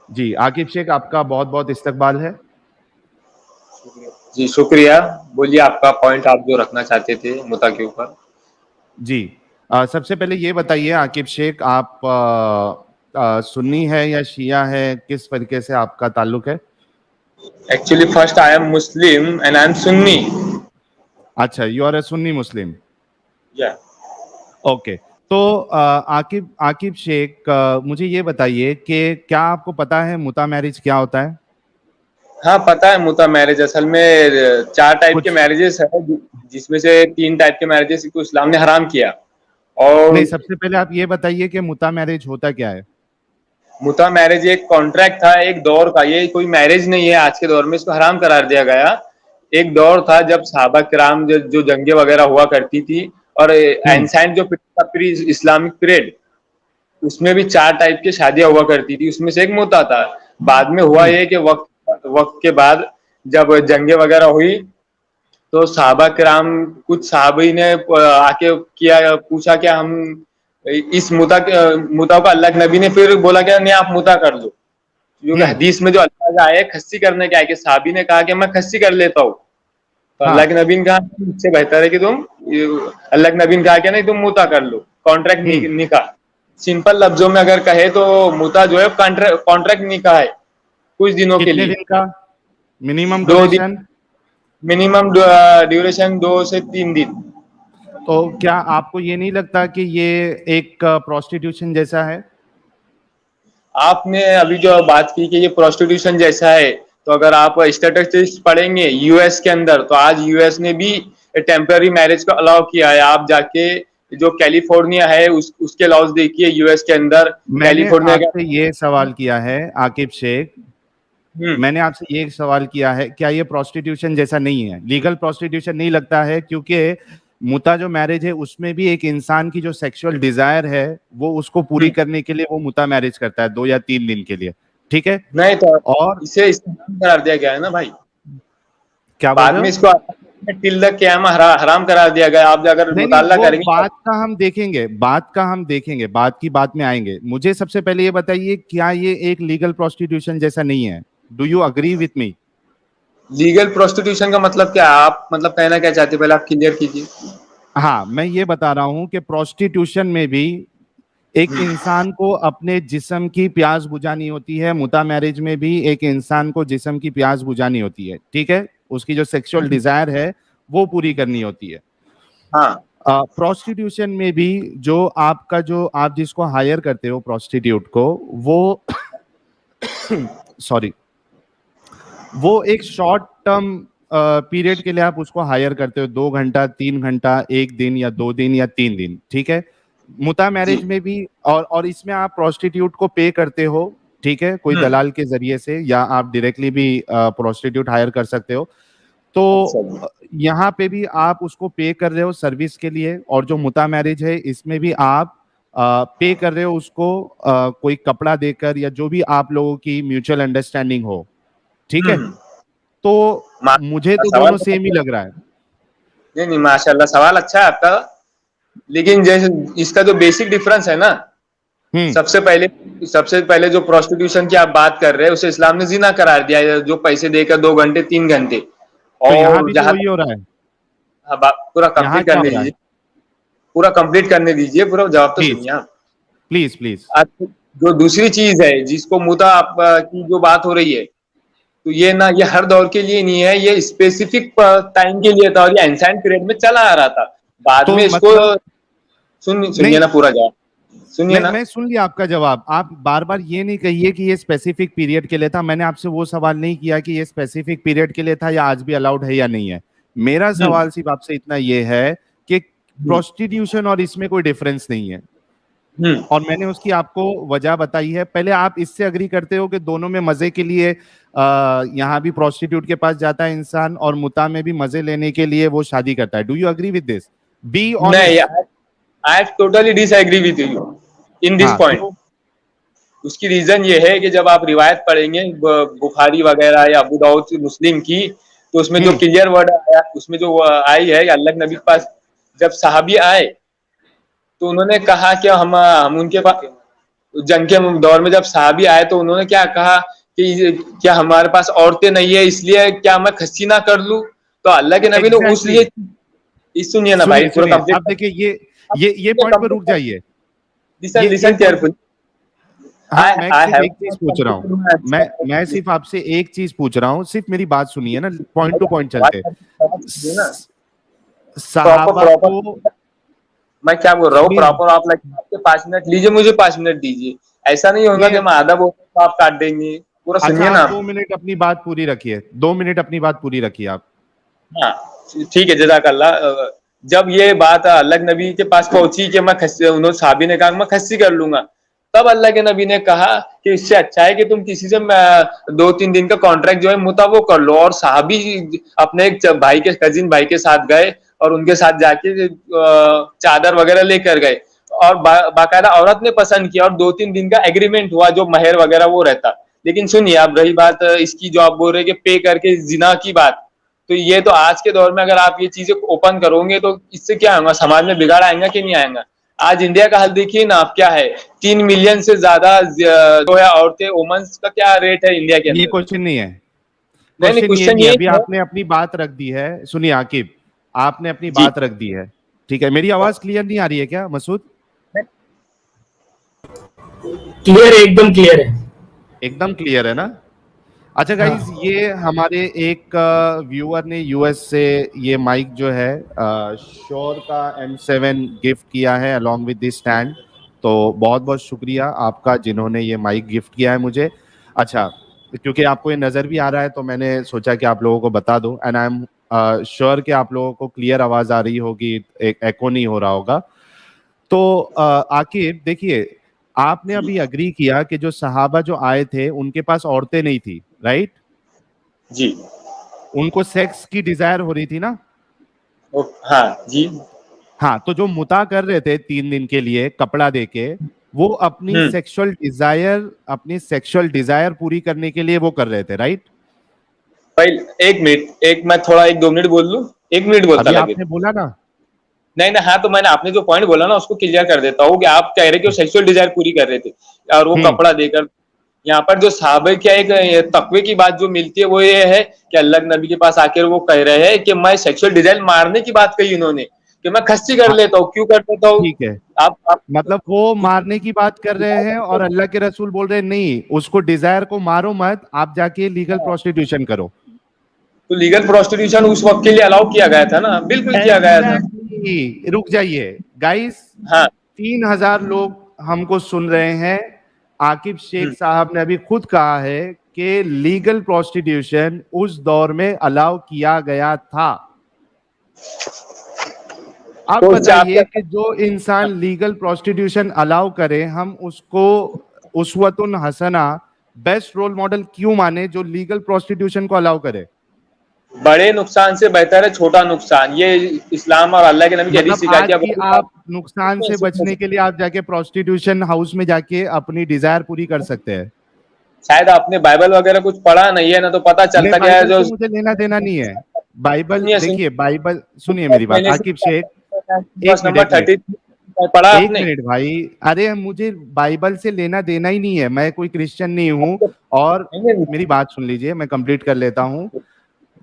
जी आकिब शेख, आपका बहुत बहुत इस्तकबाल है। जी शुक्रिया। बोलिए, आपका पॉइंट आप जो रखना चाहते थे मुद्दा के ऊपर। जी सबसे पहले ये बताइए आकिब शेख, आप सुन्नी है या शिया है, किस तरीके से आपका ताल्लुक है? Actually first I am Muslim and I am Sunni. अच्छा, यू आर ए सुन्नी मुस्लिम। या ओके। तो आकिब आकिब शेख, मुझे ये बताइए कि क्या आपको पता है मुता मैरिज क्या होता है? हाँ, पता है। मुता मैरिज असल में चार टाइप के कुछ मैरिजेस है, जिसमें से तीन टाइप के मैरिजेस को इस्लाम ने हराम किया। और नहीं, सबसे पहले आप ये बताइए कि मुता मैरिज होता क्या है? मुता मैरिज एक कॉन्ट्रैक्ट था, एक दौर का। ये कोई मैरिज नहीं है आज के दौर में, इसको हराम करार दिया गया। एक दौर था जब सहाबा किराम जो जंगे वगैरह हुआ करती थी, और हम्म। एंसाइंट जो प्री इस्लामिक पीरियड, उसमें भी चार टाइप की शादियां हुआ करती थी, उसमें से एक मुता था। बाद में हुआ हम्म। ये कि वक्त वक्त के बाद जब जंगे वगैरह हुई, तो सहाबा किराम, कुछ सहाबी ने आके किया, पूछा क्या हम इस मुता को, अल्लाह के नबी ने फिर बोला क्या नहीं, आप मुता कर लो। क्योंकि हम्म। हदीस में जो अल्लाह आए खस्सी करने के आए, कि साहबी ने कहा कि मैं खस्सी कर लेता हूँ, तो अल्लाह के हाँ। नबी ने कहा इससे बेहतर है कि तुम, अल्लाह के नबी ने कहा कि नहीं, तुम मुता कर लो, कॉन्ट्रैक्ट हम्म। निकाह। सिंपल लफ्जों में अगर कहे तो मुता जो है कॉन्ट्रैक्ट निकाह है, कुछ दिनों के कितने लिए। दिन का मिनिमम 2 दिन, ड्यूरेशन? मिनिमम ड्यूरेशन 2 से 3 दिन। तो क्या आपको ये नहीं लगता कि ये एक प्रोस्टिट्यूशन जैसा है? आपने अभी जो बात की कि ये प्रोस्टिट्यूशन जैसा है, तो अगर आप स्टैटिस्टिक्स पढ़ेंगे यूएस के अंदर, तो आज यूएस ने भी टेम्पररी मैरिज को अलाउ किया है। आप जाके जो कैलिफोर्निया है उसके लॉज देखिए यूएस के अंदर। मैंने कैलिफोर्निया का। आपसे ये सवाल किया है आकिब शेख, हम्म। मैंने आपसे ये सवाल किया है, क्या ये प्रोस्टिट्यूशन जैसा नहीं है? लीगल प्रोस्टिट्यूशन नहीं लगता है? क्योंकि मुता जो मैरिज है उसमें भी एक इंसान की जो सेक्सुअल डिजायर है वो उसको पूरी हम्म। करने के लिए वो मुता मैरिज करता है 2 या 3 दिन के लिए। ठीक है। नहीं तो और इसे इस्तेमाल करार दिया गया है ना भाई। क्या बोल बाद रहे में हो? इसको टिल द क़यामा हराम करार दिया गया। आप अगर नहीं नहीं, मुताला वो करेंगे बात का हम देखेंगे, बात का हम देखेंगे, बात की बात में आएंगे। मुझे सबसे पहले ये बताइए, क्या ये एक लीगल प्रोस्टिट्यूशन जैसा नहीं है? Do you agree with me? Legal prostitution का मतलब क्या है? आप मतलब कहना क्या चाहते हैं, पहले आप क्लियर कीजिए। हाँ, मैं ये बता रहा हूं कि प्रोस्टिट्यूशन में भी एक इंसान को अपने जिस्म की प्यास बुझानी होती है, मुता मैरिज में भी एक इंसान को जिस्म की प्यास बुझानी होती है। ठीक है, उसकी जो सेक्सुअल डिजायर है वो पूरी करनी होती है। हाँ। प्रोस्टिट्यूशन में भी जो आपका, जो आप जिसको हायर करते हो प्रोस्टिट्यूट को, वो सॉरी, वो एक शॉर्ट टर्म पीरियड के लिए आप उसको हायर करते हो, 2 घंटा, 3 घंटा, 1 दिन या 2 दिन या 3 दिन। ठीक है। मुता जी। मैरिज में भी, और इसमें आप प्रोस्टिट्यूट को पे करते हो। ठीक है, कोई हम्म। दलाल के जरिए से, या आप डायरेक्टली भी प्रोस्टिट्यूट हायर कर सकते हो। तो अच्छा जी। यहाँ पे भी आप उसको पे कर रहे हो सर्विस के लिए। और जो मुता मैरिज है इसमें भी आप पे कर रहे हो उसको कोई कपड़ा देकर, या जो भी आप लोगों की म्यूचुअल अंडरस्टैंडिंग हो। ठीक है। हम्म। तो मुझे माशाल्लाह, तो सवाल दोनों बहुत सेम ही अच्छा लग रहा है। है। नहीं नहीं, माशाल्लाह सवाल अच्छा है आपका। लेकिन जैसे इसका जो बेसिक डिफरेंस है ना, हम्म। सबसे पहले सबसे पहले जो प्रोस्टिट्यूशन की आप बात कर रहे हैं, उसे इस्लाम ने जिना करार दिया है, जो पैसे देकर 2 घंटे 3 घंटे। तो यहाँ और भी तो जहां वही हो रहा है। हाँ, पूरा यहाँ कंप्लीट क्या हो करने रहा है? दीजिए। पूरा कंप्लीट करने दीजिए, पूरा जवाब तो प्लीज, सुनिए आप। Please please. आज जो दूसरी चीज है जिसको मुता आप की जो बात हो रही है, तो ये ना, ये हर दौर के लिए नहीं है, ये स्पेसिफिक टाइम के लिए था, और ये एंसाइंट पीरियड में चला आ रहा था। बाद तो में इसको मतलब, सुनिए नहीं, ना, पूरा जवाब सुनिए ना। मैं सुन लिया आपका जवाब। आप बार बार ये नहीं कहिए कि ये स्पेसिफिक पीरियड के लिए था। मैंने आपसे वो सवाल नहीं किया कि ये स्पेसिफिक पीरियड के लिए था या आज भी अलाउड है या नहीं है। मेरा हम्म। सवाल सिर्फ आपसे इतना ये है कि हम्म। प्रोस्टिट्यूशन और इसमें कोई डिफरेंस नहीं है। हम्म। और मैंने उसकी आपको वजह बताई है। पहले आप इससे अग्री करते हो कि दोनों में मजे के लिए यहाँ भी प्रोस्टिट्यूट के पास जाता है इंसान, और मुता में भी मजे लेने के लिए वो शादी करता है? Do you agree with this? Be नहीं, honest. I totally disagree with you in this हाँ पॉइंट। तो उसकी रीजन ये है कि जब आप रिवायत पढ़ेंगे बुखारी वगैरह या अबू दाऊद मुस्लिम की, तो उसमें जो हम्म। क्लियर वर्ड आया, उसमें जो आई है, अल्लाह के नबी के पास जब साहबी आए, तो उन्होंने कहा कि हम उनके पास, जंग के दौर में जब सहाबी आए तो उन्होंने क्या कहा कि क्या हमारे पास औरतें नहीं है इसलिए क्या मैं खस्सी ना कर लूं? तो अल्लाह के नबी ने उस एग्जैक्टली लिए सुनिए ना भाई, सुनिए पूरा सुनिए कंप्लीट आप देखिए ये पॉइंट पर रुक जाइए। लिसन ये लिसन पॉइंट, केयरफुल। हाँ आई मैं आई सिर्फ हैव एक चीज पूछ रहा हूँ, मैं सिर्फ आपसे एक चीज पूछ रहा हूँ, सिर्फ मेरी बात सुनिए ना, पॉइंट टू पॉइंट चलते। ना स- प्रॉपर सहाबा को, प्रॉपर मैं क्या बोल रहा हूँ, सुनिए, प्रॉपर आप लगे आपके 5 मिनट लीजिए, मुझे 5 मिनट दीजिए। ऐसा नहीं होगा सुनिए, कि मैं आधा बोल तो आप काट देंगे, पूरा अच्छा सुनिए आप ना दो आप। मिनट अपनी बात पूरी रखिए, 2 मिनट अपनी बात पूरी रखिए आप। हाँ ठीक है, जज़ाकल्लाह। जब ये बात अल्लाह के नबी के पास पहुंची कि मैं खस्सी, उन्होंने साहबी ने कहा मैं खस्सी कर लूंगा, तब अल्लाह के नबी ने कहा कि इससे अच्छा है कि तुम किसी से 2-3 दिन का कॉन्ट्रैक्ट जो है मुता वो कर लो। और साहबी अपने एक भाई के, कजिन भाई के साथ गए और उनके साथ जाके चादर वगैरह लेकर गए, और बाकायदा औरत ने पसंद किया, और 2-3 दिन का एग्रीमेंट हुआ जो महर वगैरह वो रहता। लेकिन सुनिए, अब रही बात इसकी जो आप बोल रहे हैं कि पे करके जिना की बात, तो ये तो आज के दौर में अगर आप ये चीजें ओपन करोगे तो इससे क्या होगा, समाज में बिगाड़ आएगा कि नहीं आएगा? आज इंडिया का हाल देखिए ना आप, क्या है, 3 मिलियन से ज्यादा जो है औरतें, वुमेन्स का क्या रेट है इंडिया के ये अंदर? क्वेश्चन नहीं है, नहीं नहीं, क्वेश्चन ये क्वेश्चन नहीं है, ये अभी है। आपने अपनी बात रख दी है। सुनिए आकिब, आपने अपनी जी, बात रख दी है, ठीक है। मेरी आवाज क्लियर नहीं आ रही है क्या मसूद? क्लियर है, एकदम क्लियर है। एकदम क्लियर है ना? अच्छा गाइज, हाँ, ये हमारे एक व्यूअर ने यूएस से ये माइक जो है श्योर का M7 गिफ्ट किया है अलोंग विद दिस स्टैंड। तो बहुत बहुत शुक्रिया आपका जिन्होंने ये माइक गिफ्ट किया है मुझे। अच्छा, क्योंकि आपको ये नज़र भी आ रहा है तो मैंने सोचा कि आप लोगों को बता दूं, एंड आई एम श्योर कि आप लोगों को क्लियर आवाज़ आ रही होगी, एक एको नहीं हो रहा होगा। तो आकिब देखिए, आपने अभी अग्री किया कि जो सहाबा जो आए थे उनके पास औरतें नहीं थी, राइट? जी, उनको सेक्स की डिजायर हो रही थी ना? हाँ जी। हाँ, तो जो मुता कर रहे थे 3 दिन के लिए कपड़ा देके, वो अपनी सेक्सुअल डिजायर पूरी करने के लिए वो कर रहे थे, राइट? पहले 1 मिनट, मैं थोड़ा 1-2 मिनट बोल लूं, 1 मिनट बोलता अभी लगे। आपने बोला ना। नहीं ना, हाँ तो मैंने आपने जो पॉइंट बोला ना उसको क्लियर कर देता हूँ कि आप कह रहे कि वो सेक्सुअल डिजायर पूरी कर रहे थे और वो हम्म। कपड़ा देकर। यहाँ पर जो साहबे क्या एक तकवे की बात जो मिलती है वो ये है कि अल्लाह के नबी के पास आकर वो कह रहे हैं कि मैं सेक्सुअल डिजायर मारने की बात कही उन्होंने, कि मैं खस्सी कर हाँ, लेता हूँ, क्यों कर लेता हूँ? ठीक है। आप मतलब वो मारने की बात कर रहे हैं और अल्लाह के रसूल बोल रहे हैं नहीं, उसको डिजायर को मारो मत, आप जाके लीगल प्रोस्टिट्यूशन करो। तो लीगल प्रोस्टिट्यूशन उस वक्त के लिए अलाउ किया गया था ना, बिल्कुल किया गया था। एग्जैक्टली, रुक जाइए गाइस, हाँ। 3,000 लोग हमको सुन रहे हैं। आकिब शेख साहब ने अभी खुद कहा है कि लीगल प्रोस्टिट्यूशन उस दौर में अलाउ किया गया था। अब तो उससे आप बताइए कि जो इंसान लीगल प्रोस्टिट्यूशन अलाउ करे, हम उसको उस्वतुन हसना, बेस्ट रोल मॉडल क्यों माने जो लीगल प्रोस्टिट्यूशन को अलाउ करे? बड़े नुकसान से बेहतर है छोटा नुकसान, ये इस्लाम और अल्लाह के नबी की हदीस मतलब सिखाती आज है। भी आप नुकसान से बचने के लिए आप जाके प्रोस्टिट्यूशन हाउस में जाके अपनी डिजायर पूरी कर सकते हैं। शायद आपने बाइबल वगैरह कुछ पढ़ा नहीं है ना, तो पता नहीं, चलता क्या है बाइबल जो। से मुझे लेना देना नहीं है। बाइबल सुनिए देखिए, सुनिए, बाइबल सुनिए मेरी बात मैंने आकिब शेख। बस एक मिनट, नंबर एक मिनट, 30 पढ़ा एक आपने? मिनट भाई। अरे मुझे बाइबल से लेना देना ही नहीं है, मैं कोई क्रिश्चियन नहीं हूं। और मेरी बात सुन लीजिए, मैं कंप्लीट कर लेता हूं।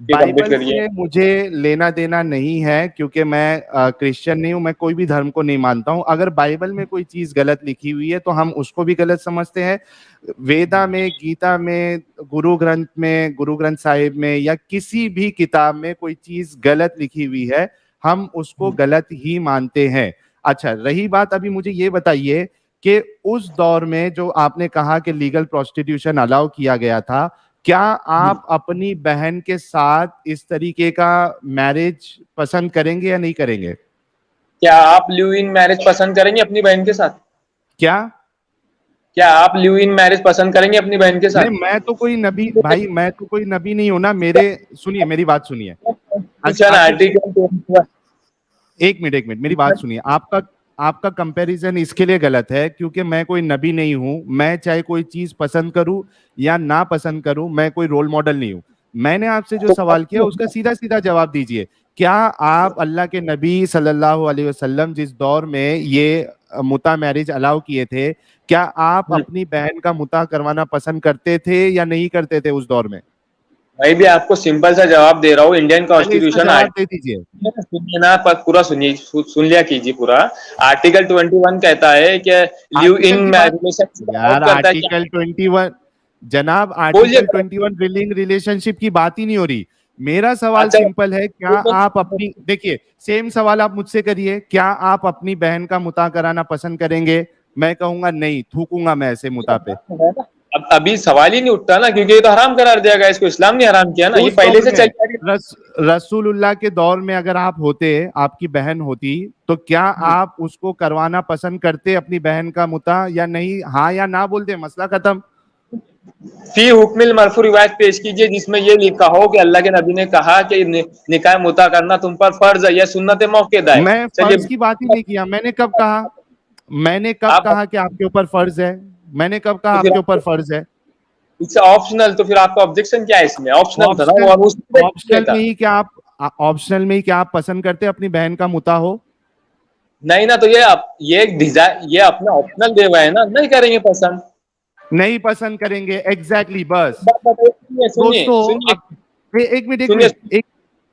ये कंप्लीट बाइबल करिए। से मुझे लेना देना नहीं है क्योंकि मैं क्रिश्चियन नहीं हूं, मैं कोई भी धर्म को नहीं मानता हूं। अगर बाइबल में कोई चीज गलत लिखी हुई है तो हम उसको भी गलत समझते हैं। वेदा में, गीता में, गुरु ग्रंथ साहिब में या किसी भी किताब में कोई चीज गलत लिखी हुई है, हम उसको गलत ही मानते हैं। अच्छा, रही बात, अभी मुझे ये बताइए कि उस दौर में जो आपने कहा कि लीगल प्रोस्टिट्यूशन अलाउ किया गया था, क्या आप अपनी बहन के साथ इस तरीके का मैरिज पसंद करेंगे या नहीं करेंगे? क्या आप लिव इन मैरिज पसंद करेंगे अपनी बहन के साथ? क्या? क्या आप लिव इन मैरिज पसंद करेंगे अपनी बहन के नहीं, साथ? मैं तो कोई नबी भाई, मैं तो कोई नबी नहीं हूं ना मेरे। सुनिए मेरी बात सुनिए। आकिब शेख, आर्टिकल। एक मिनट, एक मिनट, मेरी बात सुनिए। आपका आपका कंपैरिजन इसके लिए गलत है क्योंकि मैं कोई नबी नहीं हूं। मैं चाहे कोई चीज पसंद करूं या ना पसंद करूं, मैं कोई रोल मॉडल नहीं हूं। मैंने आपसे जो सवाल किया उसका सीधा सीधा जवाब दीजिए। क्या आप अल्लाह के नबी सल्लल्लाहु अलैहि वसल्लम जिस दौर में ये मुता मैरिज अलाउ किए थे, क्या आप अपनी बहन का मुता करवाना पसंद करते थे या नहीं करते थे उस दौर में? मैं भी आपको सिंपल सा जवाब दे रहा हूँ। इंडियन पहले इसका कॉन्स्टिट्यूशन जवाब दे दीजिए। सुनिए ना, पूरा सुनिए, सुन लिया कीजिए पूरा। आर्टिकल 21 कहता है कि लिव इन आर्टिकल की बात रिलेशन यार, करता है क्या? आर्टिकल 21 जनाब, बोलिए। आर्टिकल 21 लिविंग रिलेशनशिप की बात ही नहीं हो रही। मेरा सवाल अच्छा, सिंपल है, क्या आप अपनी, देखिए सेम सवाल आप मुझसे करिए, क्या आप अपनी बहन का मुता कराना पसंद करेंगे? मैं कहूंगा नहीं, थूकूंगा मैं ऐसे मुता पे। अब अभी सवाल ही नहीं उठता ना, क्योंकि ये तो हराम करार दिया गया, इसको इस्लाम ने हराम किया ना, ये उस पहले दौर से चल में रही है। रसूलुल्लाह के दौर में अगर आप होते, आपकी बहन होती, तो क्या आप उसको करवाना पसंद करते अपनी बहन का मुता या नहीं? हाँ या ना बोल दे, मसला खत्म। फी हुक्मिल मरफू रिवायत पेश कीजिए जिसमें ये लिखा हो कि अल्लाह के नबी ने कहा कि निकाह मुता करना तुम पर फर्ज है या सुन्नत मौक़ूदा है। मैं फर्ज की बात ही चलिए, नहीं किया। मैंने कब कहा? मैंने कब आप कहा कि आपके ऊपर फर्ज है? मैंने कब कहा तो फिर आपके ऊपर फर्ज है? इट्स ऑप्शनल, तो फिर आपका ऑब्जेक्शन क्या है इसमें? ऑप्शनल था ना वो, ऑप्शनल, और उसमें ऑप्शनल था। में ही क्या आप ऑप्शनल में ही क्या आप पसंद करते अपनी बहन का मुता हो? नहीं ना, तो ये एक डिजाइन, ये अपना ऑप्शनल दे हुआ है ना, नहीं करेंगे पसंद। नहीं पसंद करेंगे, एग्जैक्टली बस। बात बताइए, सुनिए दोस्तों सुनिए अब एक मिनट, एक सुनिए, मिनट,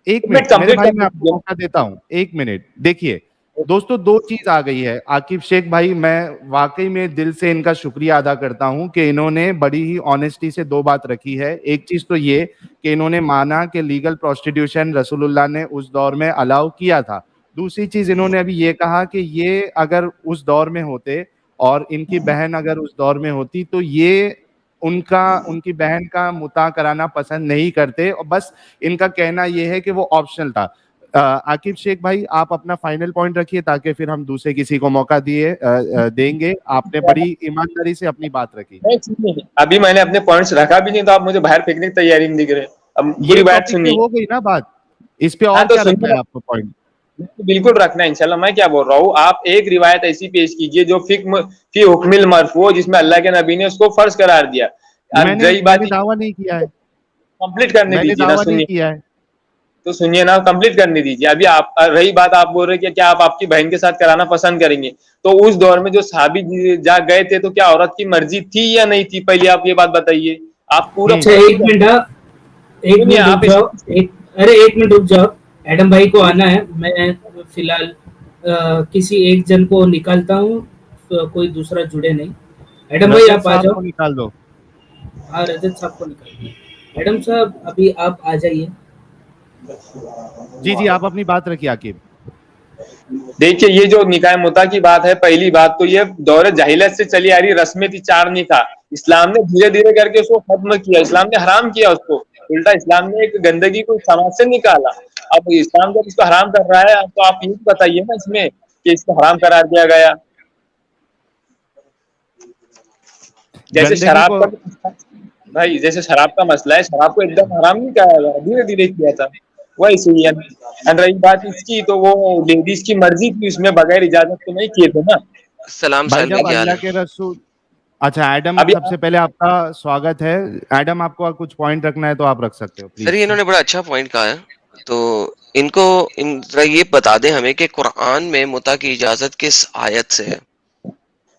एक मिनट मिनट मेरे कंप्लीट भाई, कर मैं आपको दीजिए। मौका देता हूं, एक मिनट। देखिए दोस्तों, दो चीज आ गई है। आकिब शेख भाई, मैं वाकई में दिल से इनका शुक्रिया अदा करता हूं कि इन्होंने बड़ी ही ऑनेस्टी से दो बात रखी है। एक चीज तो ये कि इन्होंने माना कि लीगल प्रोस्टिट्यूशन रसूलुल्लाह ने उस दौर में अलाउ किया था। दूसरी चीज इन्होंने अभी ये कहा कि ये अगर उस दौर में होते और इनकी बहन अगर उस दौर में होती, तो ये उनका उनकी बहन का मुता कराना पसंद नहीं करते, और बस इनका कहना यह है कि वो ऑप्शनल था। आकिब शेख भाई, आप अपना फाइनल पॉइंट रखिए ताकि फिर हम दूसरे किसी को मौका देंगे। आपने बड़ी ईमानदारी से अपनी बात रखी। नहीं, सुनिए, अभी मैंने अपने पॉइंट्स रखा भी नहीं, तो आप मुझे बाहर फेंकने की तैयारी नहीं दिख रहे। अब ये पूरी बात टॉपिक पे सुनिए। हो गई ना बात, इस पे हाँ और तो क्या रखना सुनिए, है आपको पॉइंट? बिल्कुल रखना है इंशाल्लाह। मैं क्या बोल रहा हूँ, आप एक रिवायत ऐसी पेश कीजिए जो फी हुक्मिल मरफू हो, जिसमें अल्लाह के नबी ने उसको फर्ज करार दिया। अब मैंने रही मैंने बात, दावा नहीं किया है। कंप्लीट करने मैंने दीजिए ना, दावा नहीं सुनिए किया है। तो, सुनिए ना, कंप्लीट करने दीजिए। अभी आप, रही बात, आप बोल रहे कि क्या आप आपकी बहन के साथ कराना पसंद करेंगे, तो उस दौर में जो साहबी जा गए थे, तो क्या औरत की मर्जी थी या नहीं थी? पहले आप ये बात बताइए। आप पूरा अच्छा पूरा एक मिनट, एक सुनिए मिनट रुक आप जाओ। इसको। एक अरे एक मिनट रुक जाओ, एडम भाई को आना है। मैं फिलहाल किसी एक जन को निकालता हूँ, तो कोई दूसरा जुड़े नहीं। एडम भाई रजत आप आ साहब जाओ। को निकाल दो। हाँ, रजत साहब को निकालना। एडम साहब अभी आप आ जाइए। जी जी, आप अपनी बात रखिए आकिब। देखिए, ये जो निकाह मुता की बात है, पहली बात तो ये दौरे जाहिलियत से चली आ रही रस्में थी, चार निकाह। इस्लाम ने धीरे धीरे करके उसको खत्म किया, इस्लाम ने हराम किया उसको। उल्टा इस्लाम ने एक गंदगी को समाज से निकाला। अब इस्लाम जब इसको हराम कर रहा है, तो आप ये बताइए ना इसमें कि इसको हराम करार दिया गया। जैसे गंदगी शराब को, का, भाई जैसे शराब का मसला है, शराब को एकदम हराम नहीं किया गया, धीरे धीरे किया था। वैसे ही रही बात इसकी, तो वो लेडीज की मर्जी थी, उसमें बगैर इजाजत तो नहीं किए थे ना। सलाम भाई साहब, भाई जब क्या हाल अल्लाह है? के रसूल, अच्छा एडम, अभी सबसे पहले आपका स्वागत है। एडम, आपको कुछ पॉइंट रखना है तो आप रख सकते हो सर, ये प्लीज। इन्होंने बड़ा अच्छा पॉइंट कहा है। तो इनको जरा ये बता दें हमें कि कुरान में मुता की इजाजत किस आयत से है?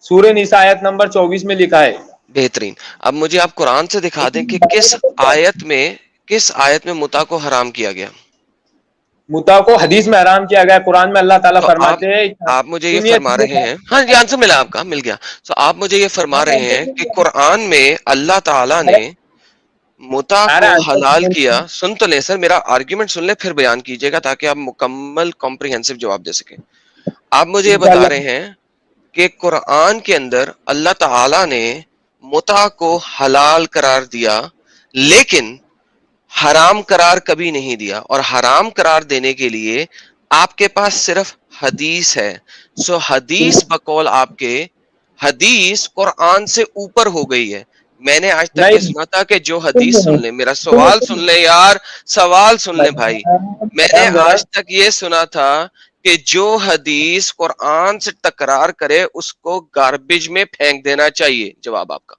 सूरह निसा आयत नंबर 24 में लिखा है। बेहतरीन। अब मुझे आप कुरान से दिखा दें कि किस आयत में मुता को हराम किया गया। मुता को हदीस में हराम किया गया, कुरान में अल्लाह ताला तो फरमाते हैं। आप मुझे ये सुनिए, फरमा रहे हैं, हाँ जी, आंसर मिला, आपका मिल गया। तो आप मुझे ये फरमा रहे हैं कि कुरान में अल्लाह ताला ने मुता अरे को हलाल आंसर, किया। सुन तो ले सर, मेरा आर्ग्यूमेंट सुन ले फिर बयान कीजिएगा, ताकि आप मुकम्मल कॉम्प्रिहेंसिव जवाब दे सकें। आप मुझे ये बता रहे हैं कि कुरान के अंदर अल्लाह ताला ने मुता को हलाल करार दिया, लेकिन हराम करार कभी नहीं दिया। और हराम करार देने के लिए आपके पास सिर्फ हदीस है। सो हदीस बकौल आपके, हदीस कुरान से ऊपर हो गई है। मैंने आज तक नहीं, ये सुना था कि जो हदीस, सुनिए सुन ले मेरा सुनिए सवाल, सुन ले यार, सवाल सुन ले भाई। मैंने जरा, आज तक ये सुना था कि जो हदीस कुरान से तकरार करे उसको गार्बेज में फेंक देना चाहिए। जवाब आपका।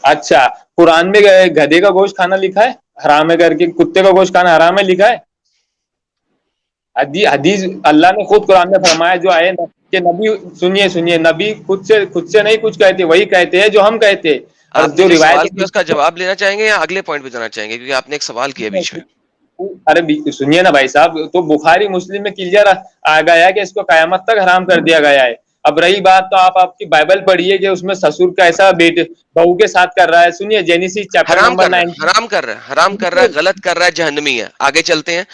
अच्छा, कुरान में गधे का गोश्त खाना लिखा है हराम है करके, कुत्ते का गोश्त खाना हराम है लिखा है? हदीस अल्लाह ने खुद कुरान में फरमाया जो आए कि नबी, सुनिए नबी खुद से नहीं कुछ कहते, वही कहते हैं जो हम कहते हैं। और आपने जो जो रिवायत सवाल किया उसका जवाब लेना चाहेंगे या अगले पॉइंट पे जाना चाहेंगे, क्योंकि आपने एक सवाल किया बीच में। अरे सुनिए ना भाई साहब, तो बुखारी मुस्लिम में क्लियर आ गया है कि इसको कयामत तक हराम कर दिया गया है। अब रही बात, तो आप आपकी बाइबल पढ़िए कि उसमें ससुर कैसा बेटे बहू के साथ कर रहा है। सुनिए जेनेसिस चैप्टर हराम नंबर कर रहा है, 9। हराम कर रहा है, गलत कर रहा है, जहन्नमी है। आगे चलते हैं।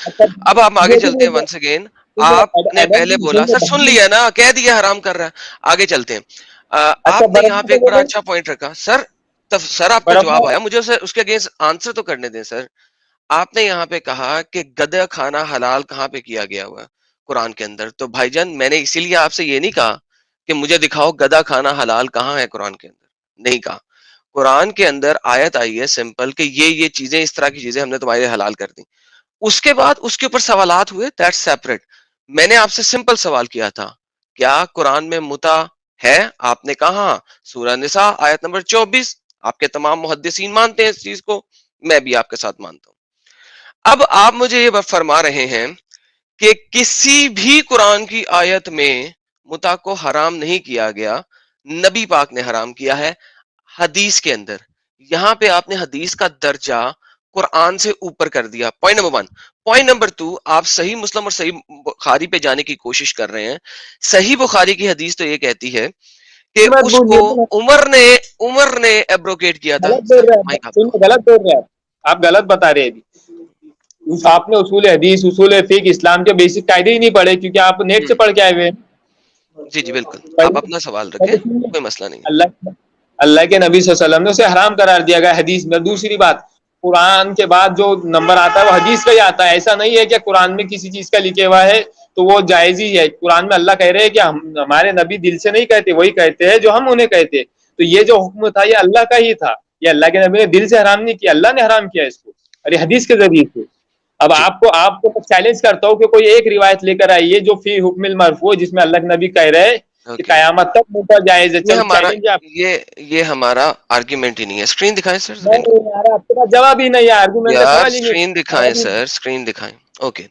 अब हम आगे ये भी चलते हैं। वंस अगेन आपने एडम पहले जी बोला सुनिए सर, सुन लिया ना, कह दिया हराम कर रहा है। आगे चलते हैं। अच्छा आपने यहाँ बर्फ पे को एक बड़ा बोले, अच्छा पॉइंट रखा सर। तब सर आपका बर्फ जवाब में आया, मुझे उसके अगेंस्ट आंसर तो करने दें सर। आपने यहाँ पे कहा कि गधा खाना हलाल कहाँ पे किया गया हुआ है कुरान के अंदर। तो भाईजान मैंने इसीलिए आपसे ये नहीं कहा कि मुझे दिखाओ गधा खाना हलाल कहाँ है कुरान के अंदर, नहीं कहा। कुरान के अंदर आयत आई है सिंपल कि ये चीजें, इस तरह की चीजें हमने तुम्हारे लिए हलाल कर दी। उसके बाद उसके ऊपर सवालात हुए, दैट्स सेपरेट। मैंने आपसे सिंपल सवाल किया था, क्या कुरान में मुता है? आपने कहा सूरह निसा आयत नंबर 24। आपके तमाम मुहद्दिसीन मानते हैं इस चीज को, मैं भी आपके साथ मानता हूं। अब आप मुझे ये फरमा रहे हैं कि किसी भी कुरान की आयत में मुता को हराम नहीं किया गया, नबी पाक ने हराम किया है हदीस के अंदर। यहां पे आपने हदीस का दर्जा कुरान से ऊपर कर दिया। Point number 1। पॉइंट नंबर 2, आप सही मुस्लिम और सही बुखारी पे जाने की कोशिश कर रहे हैं। सही बुखारी की हदीस तो ये कहती है कि मत उसको बोलिए तो उमर ने एब्रोगेट किया था। गलत बोल सर रहे हैं, माइक आपका। सुनिए गलत बोल रहे हैं आप गलत बता रहे हैं अभी। आपने उसूल हदीस, उसूल फिक, इस्लाम के बेसिक कायदे ही नहीं पढ़े, क्योंकि आप नेट से हम्म, पढ़ के आए हुए हैं। जी जी बिल्कुल, आप पहले अपना सवाल रखें, पहले सुनिए, कोई मसला नहीं है। अल्लाह अल्लाह के नबी सल्लल्लाहु अलैहि वसल्लम ने उसे हराम करार दिया गया हदीस में। दूसरी बात, कुरान के बाद जो नंबर आता है वो हदीस का ही आता है। ऐसा नहीं है कि कुरान में किसी चीज का लिखे हुआ है तो वो जायज ही है। कुरान में अल्लाह कह रहे हैं कि हम, हमारे नबी दिल से नहीं कहते, वही कहते हैं जो हम उन्हें कहते। तो ये जो हुक्म था ये अल्लाह का ही था, ये अल्लाह के नबी ने दिल से हराम नहीं किया, अल्लाह ने हराम किया इसको, अरे हदीस के जरिए से। अब जी आपको आपको मैं चैलेंज करता हूँ कि कोई एक रिवायत लेकर आइए जो फी हुक्मिल मरफू, जिसमें अल्लाह के नबी कह रहे हैं कि ओके। कयामत तक मुता जायज है। ये चल हमारा चैलेंज है आप। ये ये हमारा आर्ग्यूमेंट ही नहीं है। स्क्रीन दिखाएं सर स्क्रीन। नहीं यार, आपके पास जवाब ही नहीं है, आर्गुमेंट का यार सवाल ही नहीं स्क्रीन दिखाएं है। सर, स्क्रीन दिखाएं। ओके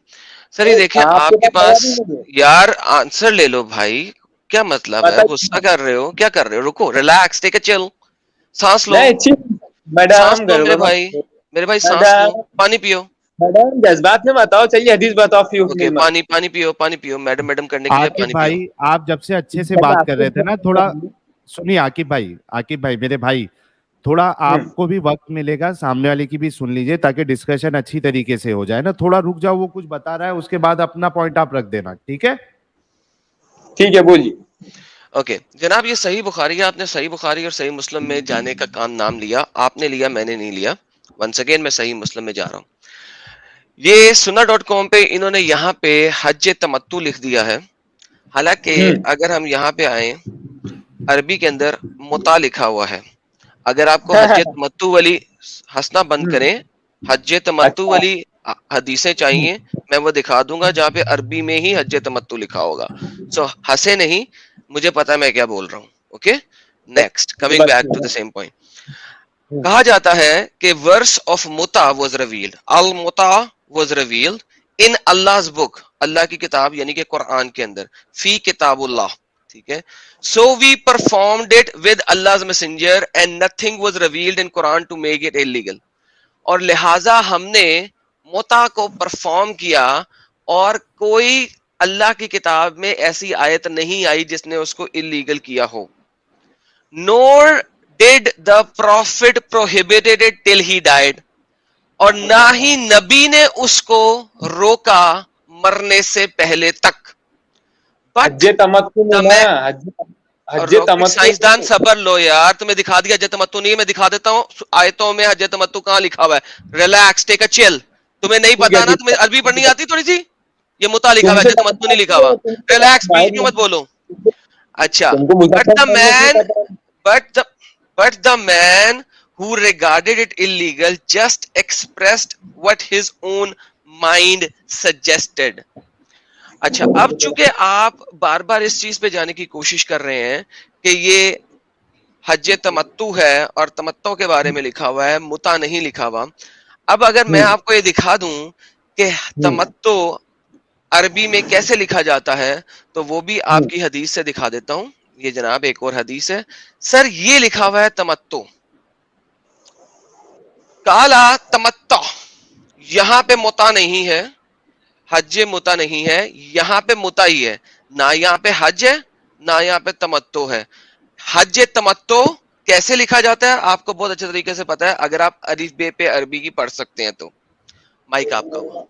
सर, ये देखिए आपके आपके पास पास। जवाब ही नहीं है, यार आंसर ले लो भाई, क्या मतलब है? गुस्सा बताइए। कर रहे हो? क्या कर रहे हो? रुको, रिलैक्स, टेक अ चिल, सांस लो। नहीं ठीक, सांस मैडम लो मेरे गड़बड़ मत भाई, करो। मेरे भाई सांस लो, मैडम पानी पियो। मैडम जज्बात में बताओ, चलिए हदीस बताओ फी ओके, हुक्मिल मरफू। पानी पानी पियो, पानी पियो, मैडम मैडम करने के लिए आकिब पानी पियो। भाई, आप जब से अच्छे से मैंने बात कर आपको रहे थे ना, जवाब थोड़ा दिया। सुनिए। आकिब भाई मेरे भाई, थोड़ा आपको भी वक्त मिलेगा, सामने वाले की भी सुन लीजिए ताकि डिस्कशन अच्छी तरीके से हो जाए ना। थोड़ा रुक जाओ, वो कुछ बता रहा है, उसके बाद अपना पॉइंट आप रख देना, ठीक है? ठीक है बोलिए। ओके जनाब, ये सही बुखारी है। आपने सही बुखारी और सही मुस्लिम में जाने का काम नाम लिया, आपने लिया, मैंने नहीं लिया। वंस अगेन मैं सही मुस्लिम में जा रहा हूँ। ये sunnah.com पे इन्होंने यहाँ पे हज तमत्तु लिख दिया है। हालांकि अगर हम यहाँ पे आए, अरबी के अंदर मुता लिखा हुआ है। अगर आपको हज तमत्तु वाली, हंसना बंद करें, हज तमत्तु अच्छा, वाली हदीसें चाहिए, मैं वो दिखा दूंगा जहाँ पे अरबी में ही हज तमत्तु लिखा होगा। सो हंसे नहीं, मुझे पता है मैं क्या बोल रहा हूँ। Okay next, coming back to the same point. कहा जाता है कि वर्स ऑफ मुता वाज रिवील्ड, अल मुता was revealed in Allah's book, अल्लाह की किताब यानी कि कुरान के अंदर, फी किताबुल्लाह, ठीक है। So we performed it with Allah's messenger and nothing was revealed in Quran to make it illegal. और लिहाजा हमने मुता को परफॉर्म किया और कोई अल्लाह की किताब में ऐसी आयत नहीं आई जिसने उसको इलीगल किया हो। nor did the prophet prohibited it till he died, और ना ही नबी ने उसको रोका मरने से पहले तक। बट हज तमत्तु में ना, हज रॉकेट तमत्तु साइंसदान सबर लो यार, तुम्हें दिखा दिया हज तमत्तु नहीं है, मैं दिखा देता हूँ आयतों में हज तमत्तु कहाँ लिखा हुआ है। Relax, take a chill. तुम्हें नहीं ठीक है पता ना, तुम्हें अरबी पढ़नी आती थोड़ी सी? ये मुता लिखा हुआ है, तुमसे हज तमत्तु नहीं लिखा हुआ। रिलैक्स, बीच में मत बोलो। अच्छा, तुमको बट द मुजफ्फरनगर में क्यों मैन पता है? but the man who regarded it illegal just expressed what his own mind suggested। अच्छा, अब चूंकि आप बार बार इस चीज पे जाने की कोशिश कर रहे हैं कि ये हज तमत्तु है और तमत्तु के बारे में लिखा हुआ है, मुता नहीं लिखा हुआ। अब अगर मैं आपको ये दिखा दूं कि तमत्तु अरबी में कैसे लिखा जाता है तो वो भी आपकी हदीस से दिखा देता हूं। ये जनाब एक और हदीस है सर, ये लिखा हुआ है तमत्तो, काला तमत्ता, यहां पे मुता नहीं है, हज मुता नहीं है, यहां पे मुता ही है, ना यहाँ पे हज है ना यहाँ पे तमत्तो है। हज तमत्तो कैसे लिखा जाता है आपको बहुत अच्छे तरीके से पता है, अगर आप अलिफ बे पे अरबी की पढ़ सकते हैं तो। माइक आपका।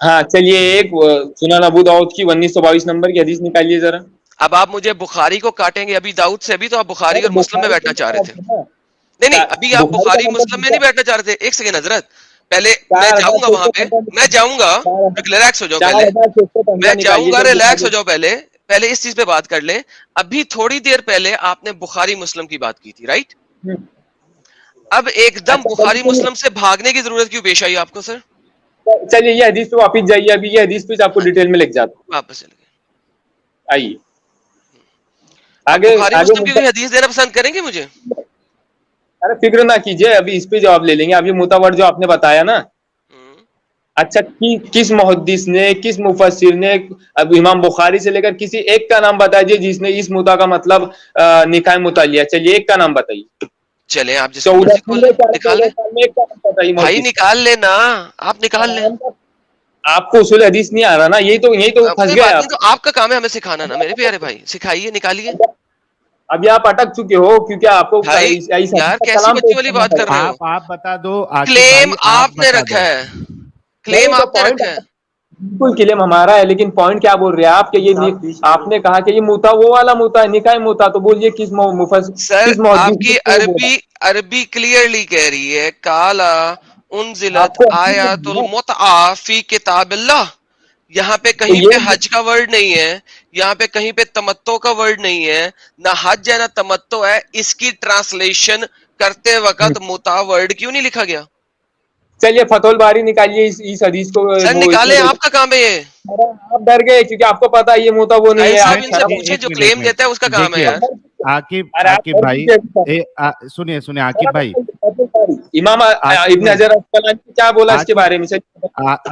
हाँ चलिए, एक सुनन अबू दाऊद की 1922 नंबर की हदीस निकालिए जरा। अब आप मुझे बुखारी को काटेंगे अभी दाऊद से, अभी तो आप बुखारी और मुस्लिम में बैठना चाह रहे थे। नहीं नहीं, अभी आप बुखारी मुस्लिम में नहीं बैठना चाह रहे थे। एक सेकंड हजरत, पहले मैं जाऊंगा वहां पे, मैं जाऊंगा, रिलैक्स हो जाओ पहले, मैं जाऊंगा, रिलैक्स हो जाओ पहले, पहले इस चीज पे बात कर ले। अभी थोड़ी देर पहले आपने बुखारी मुस्लिम की बात की थी, राइट? अब एकदम बुखारी मुस्लिम से भागने की जरूरत क्यों पेश आई आपको सर? चलिए ये हदीस पे वापस जाइए, अभी ये हदीस पे आपको डिटेल में लिख जाता हूँ, वापस चले गए। आइए आगे। बुखारी मुस्लिम की कोई हदीस देना पसंद करेंगे मुझे? अरे फिक्र ना कीजिए, अभी इस पे जवाब ले लेंगे। अभी मुतावर जो आपने बताया ना, अच्छा किस मुहद्दिस ने, किस मुफस्सिर ने, अब इमाम बुखारी से लेकर किसी एक का नाम बताइए जिसने इस मुता का मतलब निकाह मुता लिया। चलिए एक का नाम बताइए। चले आप जिसको मर्जी खोल लें, निकाल लें भाई, भाई निकाल लेना, आप निकाल लें। आपको उसूल हदीस नहीं आ रहा ना, यही तो फंस गए आप। तो आपका काम है हमें सिखाना ना मेरे प्यारे भाई, सिखाइए, निकालिए। अभी आप अटक चुके हो क्योंकि आपको भाई यार कैसी बच्ची वाली बात कर रहे हो? आप बता दो। क्लेम आपने रखा है, क्लेम आपने रखा है। बिल्कुल क्लेम हमारा है, लेकिन पॉइंट क्या बोल रहे हैं आप कि ये आपने कहा कि ये मुता वो वाला मुता है, निकाह मुता, तो बोलिए किस सर आपकी अरबी क्लियरली कह रही है काला उनजिलत आयातुल मुतआ फी किताबिल्लाह। यहाँ पे कहीं पे हज का वर्ड नहीं है, यहाँ पे कहीं पे तमत्तो का वर्ड नहीं है, ना हज है ना तमत्तो है। इसकी ट्रांसलेशन करते वक्त मुता वर्ड क्यों नहीं लिखा गया? चलिए फतहुल बारी निकालिए इस हदीस को। सर निकाले, आपका काम है ये। आप डर गए क्योंकि आपको पता है ये मुता वो नहीं है। साहब इनसे पूछे जो क्लेम देता है उसका काम है यार। आकिब भाई सुनिए सुनिए आकिब भाई, इमाम इब्न हजर अस्कलानी क्या बोला इसके बारे में?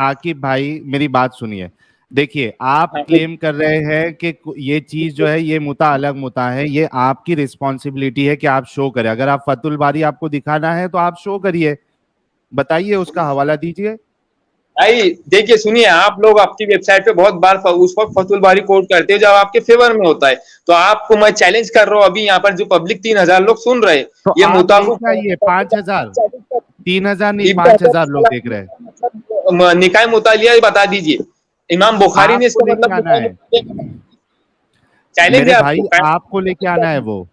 आकिब भाई मेरी बात सुनिए। देखिए आप क्लेम कर रहे हैं कि ये चीज जो है ये मुता अलग मुता है, ये आपकी रिस्पॉन्सिबिलिटी है कि आप शो करें। अगर आप फतुल बारी आपको दिखाना है तो आप शो करिए, बताइए, उसका हवाला दीजिए। भाई देखिए सुनिए, आप लोग आपकी वेबसाइट पे बहुत बार उस वक्त फतुल बारी कोट करते हो जब आपके फेवर में होता है, तो आपको मैं चैलेंज कर रहा हूँ अभी यहाँ पर जो पब्लिक 3000 लोग सुन रहे हैं, तो ये मुताबिक 5000 3000 नहीं 5000 लोग देख रहे हैं। निकाह मुतालिया बता दीजिए, इमाम बुखारी ने इसका मतलब चैलेंज भाई आपको लेके आना है वो।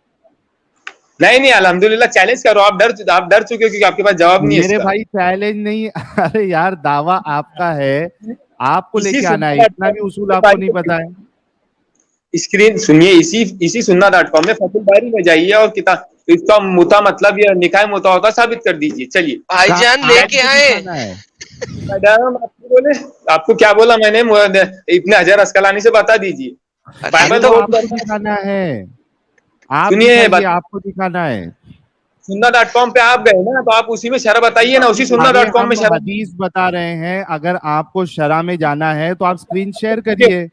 नहीं अल्हम्दुलिल्लाह चैलेंज करो। आप डर चुके हो क्योंकि आपके पास जवाब नहीं है मेरे भाई चैलेंज नहीं। अरे यार दावा आपका है, आपको लेके आना है, इतना भी उसूल आपको नहीं पता है। स्क्रीन सुनिए, इसी सुन्ना.com में फतुल बारी में जाइए और किताब इसका मुता मतलब ये निकाह मुता होता साबित कर दीजिए। चलिए भाईजान लेके आए। बोले आपको क्या बोला मैंने? इब्न हजर अस्कलानी से बता दीजिए। बाइबल तो आपको दिखाना है, आप सुनिए, आपको दिखाना है। सुन्ना.com पे आप गए ना, तो आप उसी में शरह बताइए ना, उसी सुन्ना.com में शरह हदीस बता रहे हैं। अगर आपको शरह में जाना है तो आप स्क्रीन शेयर करिए।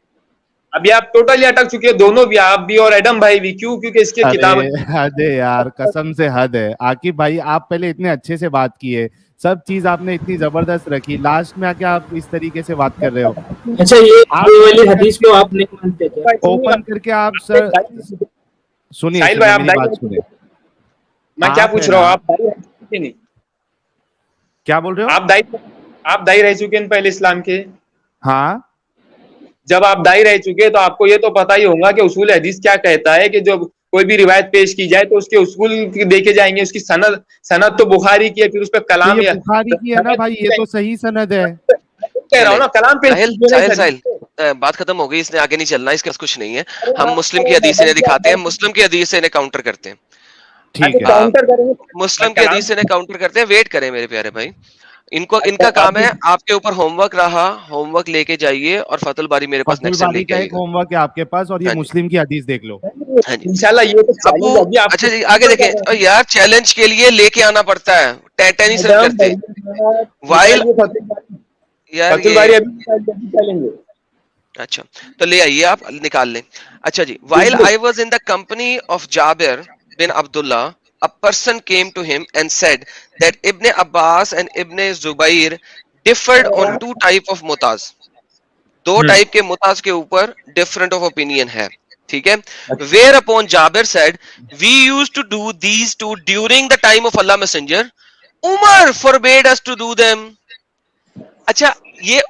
अभी आप टोटली अटक चुके हैं, दोनों भी, आप भी और एडम भाई भी। क्यों? क्योंकि इसके किताब हद है यार, कसम से हद है। आकिब भाई आप पहले इतने अच्छे से बात किए, सब चीज आपने इतनी जबरदस्त रखी, लास्ट में आके आप इस तरीके से बात कर रहे हो। अच्छा ये वाली हदीस को आप नहीं मानते क्या? ओपन करके आप सर सुनिए, मेरी बात सुनिए। मैं क्या पूछ रहा हूँ, आप दाई नहीं, क्या बोल रहे हो? आप दाई रह चुके हैं पहले इस्लाम के? हाँ, जब आप दाई रह चुके तो आपको ये तो पता ही होगा कि उसूल हदीस क्या कहता है कि जो कोई भी रिवायत पेश की जाए तो उसके उसूल देखे जाएंगे। उसकी सनद तो बुखारी की है, फिर उस पर कलाम तो बुखारी की है ना भाई, ये तो सही सनद है। कह रहा हूँ ना, कलाम पे साहिल बात खत्म हो गई, इसने आगे नहीं चलना, इसका कुछ नहीं है। हम मुस्लिम की हदीस से दिखाते हैं, मुस्लिम की हदीस से काउंटर करते हैं। ठीक है, मुस्लिम की हदीस से काउंटर करते हैं। वेट करें मेरे प्यारे भाई, इनका काम है, आपके ऊपर होमवर्क रहा, होमवर्क लेके जाइए। और फतुल बारी मेरे पास नेक्स्ट टाइम लेके आइएगा। होमवर्क है आपके पास, और ये मुस्लिम की हदीस देख लो इंशाल्लाह। ये तो अच्छा जी आगे देखें यार, चैलेंज के लिए लेके आना पड़ता है, टेंशन नहीं सर करते। वाइल यार अच्छा, तो ले आइए, आप निकाल लें। अच्छा जी, while I was in the company of Jabir bin Abdullah, a person came to him and said that Ibn Abbas and Ibn Zubair differed on two type of mutas. दो टाइप के मुताज के ऊपर डिफरेंट ऑफ ओपिनियन है, ठीक है। Whereupon Jabir said, we used to do these two during the time of Allah messenger, Umar forbade us to do them. अच्छा, ये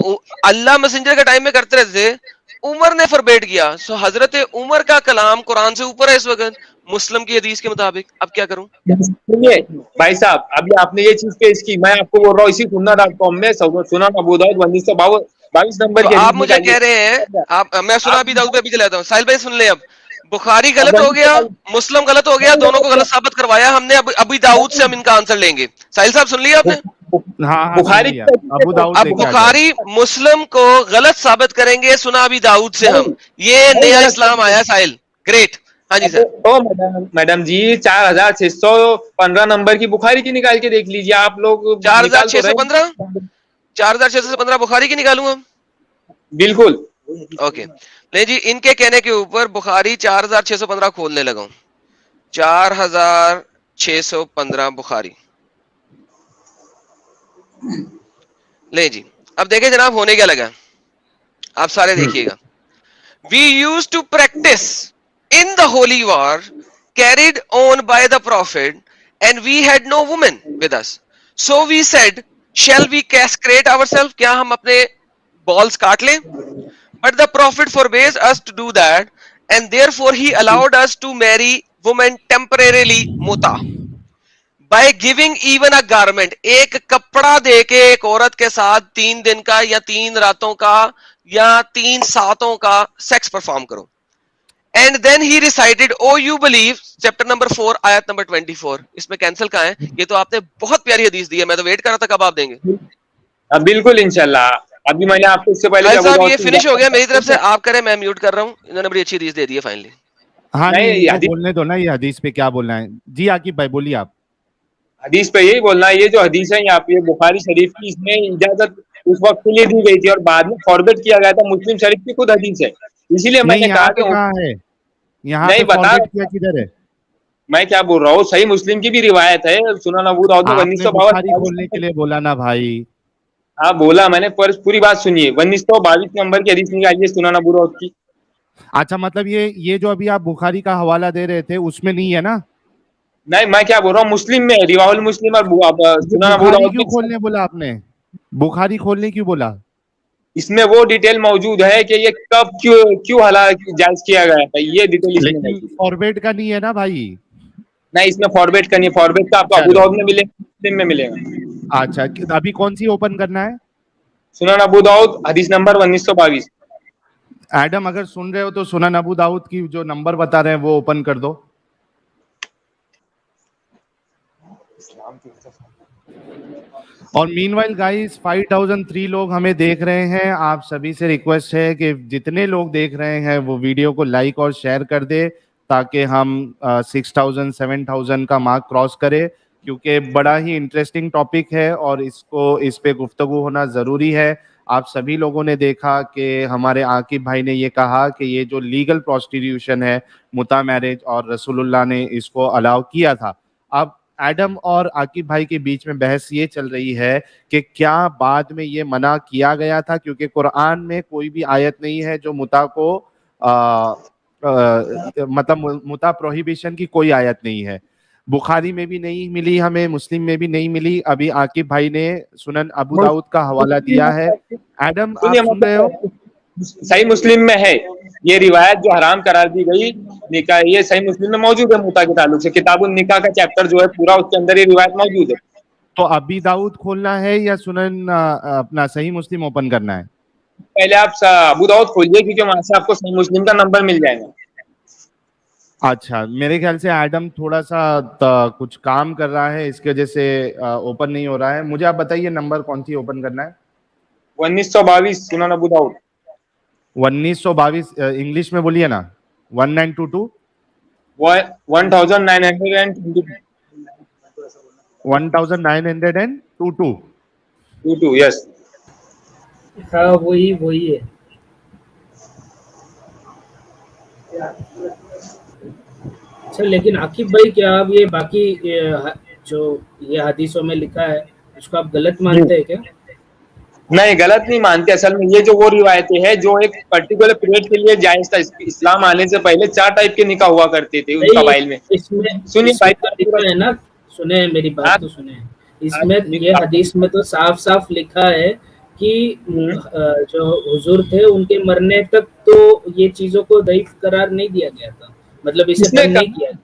अल्लाह messenger के टाइम में करते रहते थे, उमर ने फॉरबेड किया। सो हजरत उमर का कलाम कुरान से ऊपर है इस वक्त मुस्लिम की हदीस के मुताबिक। अब क्या करूं? सुनिए भाई साहब, अभी आपने ये चीज पेश की, मैं आपको बोल रहा हूँ इसी सुन्ना.com में सुनन अबू दाऊद 1922 नंबर तो की आप हदीस मुझे निकालिए। कह रहे हैं, आप, मैं सुना अभी दाऊद पे भी चला जाता हूँ। साहिल भाई सुन ले, अब बुखारी अब गलत हो गया, मुस्लिम गलत हो गया, दोनों को गलत साबित करवाया हमने। अब अभी दाऊद से हम इनका आंसर लेंगे। साहिल साहब सुन लिया आपने? हाँ हाँ, बुखारी सुन लिया। अबू दाऊद अब लेके आ जाओ। बुखारी मुस्लिम को गलत साबित करेंगे सुना अभी दाऊद से हम। ये नया इस्लाम आया साहिल, ग्रेट। हाँ जी सर। तो मैडम जी 4615 नंबर की बुखारी की निकाल के देख लीजिए। आप लोग निकाल तो रहे 4615 4615 बुखारी की निकालूंगा? बिल्कुल। ओके, नहीं जी, इनके कहने के ऊपर बुखारी 4615 खोलने लगा हूं। 4615 बुखारी ले जी। अब देखें जनाब होने क्या लगा, आप सारे देखिएगा। We used to practice in the holy war carried on by the prophet and we had no women with us, so we said shall we castrate ourselves, क्या हम अपने बॉल्स काट लें? But the prophet forbade us to do that and therefore he allowed us to marry women temporarily मुता by giving even a garment, एक कपड़ा देके एक औरत के साथ 3 दिन का या 3 रातों का या 3 सातों का सेक्स परफॉर्म करो। And then he recited O you believe, chapter number 4 आयत नंबर 24। इसमें कैंसिल कहां है? ये तो आपने बहुत प्यारी हदीस दी है, मैं तो वेट कर रहा था कब आप देंगे। बिल्कुल इंशाल्लाह। अभी मैंने आपको इससे पहले साहिल साहब ये फिनिश हो गया मेरी तरफ से, आप करें, मैं म्यूट कर रहा हूं। इन्होंने बड़ी अच्छी हदीस दे दी है फाइनली। हाँ नहीं, नहीं, इनको हदीस बोलने दो ना, ये हदीस पे क्या बोलना है। जी आकिब भाई बोलिए आप। हदीस पे यही बोलना है, ये जो हदीस है यहाँ पे बुखारी शरीफ की, इसमें इजाजत उस वक्त के लिए दी गई थी और बाद में फॉरवर्ड किया गया था। मुस्लिम शरीफ की खुद हदीस है, इसीलिए नहीं, मैंने यहाँ कहा पे कि कहाँ है? यहाँ नहीं पे बता, फॉरवर्ड किया किधर है? मैं क्या बोल रहा हूँ, सही मुस्लिम की भी रिवायत है, सुनन अबू दाऊद में आपने बुखारी 1922 खोलने के लिए बोला ना भाई। हाँ बोला मैंने, पर पूरी बात सुनिए। 1922 नंबर की हदीस निकालिए सुनन अबू दाऊद की। अच्छा, मतलब ये जो अभी आप बुखारी का हवाला दे रहे थे उसमें नहीं है ना? नहीं, मैं क्या बोल रहा हूँ, मुस्लिम में, रिवाहुल मुस्लिम और ये सुनन अबू बुखारी दाऊद क्यों में खोलने बोला आपने? बुखारी खोलने क्यों बोला? इसमें वो डिटेल मौजूद है कि ये कब क्यों क्यों हलाल जायज किया गया था, ये डिटेल इसमें लेकिन मौजूद है। फॉरवर्ड का नहीं है ना भाई। नहीं, इसमें फॉरवर्ड करनी है, फॉरवर्ड का आपको अबू चलो, दाऊद में मिलेगा, मुस्लिम में मिलेगा। अच्छा, अभी कौन सी ओपन करना है? सुनन अबू दाऊद हदीस नंबर 1922। एडम अगर सुन रहे हो तो सुनन अबू दाऊद की जो नंबर बता रहे हैं वो ओपन कर दो। और मीनवाइल गाइस 5003 लोग हमें देख रहे हैं। आप सभी से रिक्वेस्ट है कि जितने लोग देख रहे हैं वो वीडियो को लाइक और शेयर कर दे, ताकि हम 6000 7000 का मार्क क्रॉस करें, क्योंकि बड़ा ही इंटरेस्टिंग टॉपिक है और इस पे गुफ्तगू होना ज़रूरी है। आप सभी लोगों ने देखा कि हमारे आकिब भाई ने ये कहा कि ये जो लीगल प्रोस्टिट्यूशन है, मुता मैरिज, और रसूलुल्लाह ने इसको अलाउ किया था। अब एडम और आकिब भाई के बीच में बहस ये चल रही है कि क्या बाद में ये मना किया गया था, क्योंकि कुरान में कोई भी आयत नहीं है जो मुता को मतलब मुता प्रोहिबिशन की कोई आयत नहीं है। बुखारी में भी नहीं मिली हमें, मुस्लिम में भी नहीं मिली। अभी आकिब भाई ने सुनन अबू दाऊद का हवाला दिया है। एडम आप सुन रहे हो? सही मुस्लिम में है ये रिवायत जो हराम करार दी गई निकाह, ये सही मुस्लिम में मौजूद है। मुता के ताल्लुक से किताबुल निकाह का चैप्टर जो है पूरा, उसके अंदर ये रिवायत मौजूद है। तो अबी दाऊद खोलना है या सुनन अपना सही मुस्लिम ओपन करना है? पहले आप अबू दाऊद खोलिए, क्योंकि वहां से आपको सही मुस्लिम का नंबर मिल जाएगा। अच्छा, मेरे ख्याल से एडम थोड़ा सा कुछ काम कर रहा है, इसकी वजह से ओपन नहीं हो रहा है। मुझे आप बताइए नंबर कौन सी ओपन करना है? 1922 सुनन अबू दाऊद। 1922 इंग्लिश में बोलिए ना। 1922 1922 1922 यस। हाँ वही है। अच्छा, लेकिन आकिब भाई, क्या आप ये बाकी जो ये हदीसों में लिखा है उसको आप गलत मानते हैं क्या? नहीं, गलत नहीं मानते। असल में ये जो वो रिवायतें हैं जो एक पर्टिकुलर पीरियड के लिए जायज था। इस्लाम आने से पहले 4 टाइप के निकाह हुआ करते थे उन नहीं, कबाइल में। इसमें सुनिए इसमें भाई, तो लिखा है ना, सुने मेरी बात आप तो सुने। इसमें ये आप हदीस में तो साफ साफ लिखा है कि हम्म, जो हुजूर थे उनके मरने तक तो ये चीजों को दईफ करार नहीं दिया गया था, मतलब इसे किसने बंद नहीं कहा? किया गया।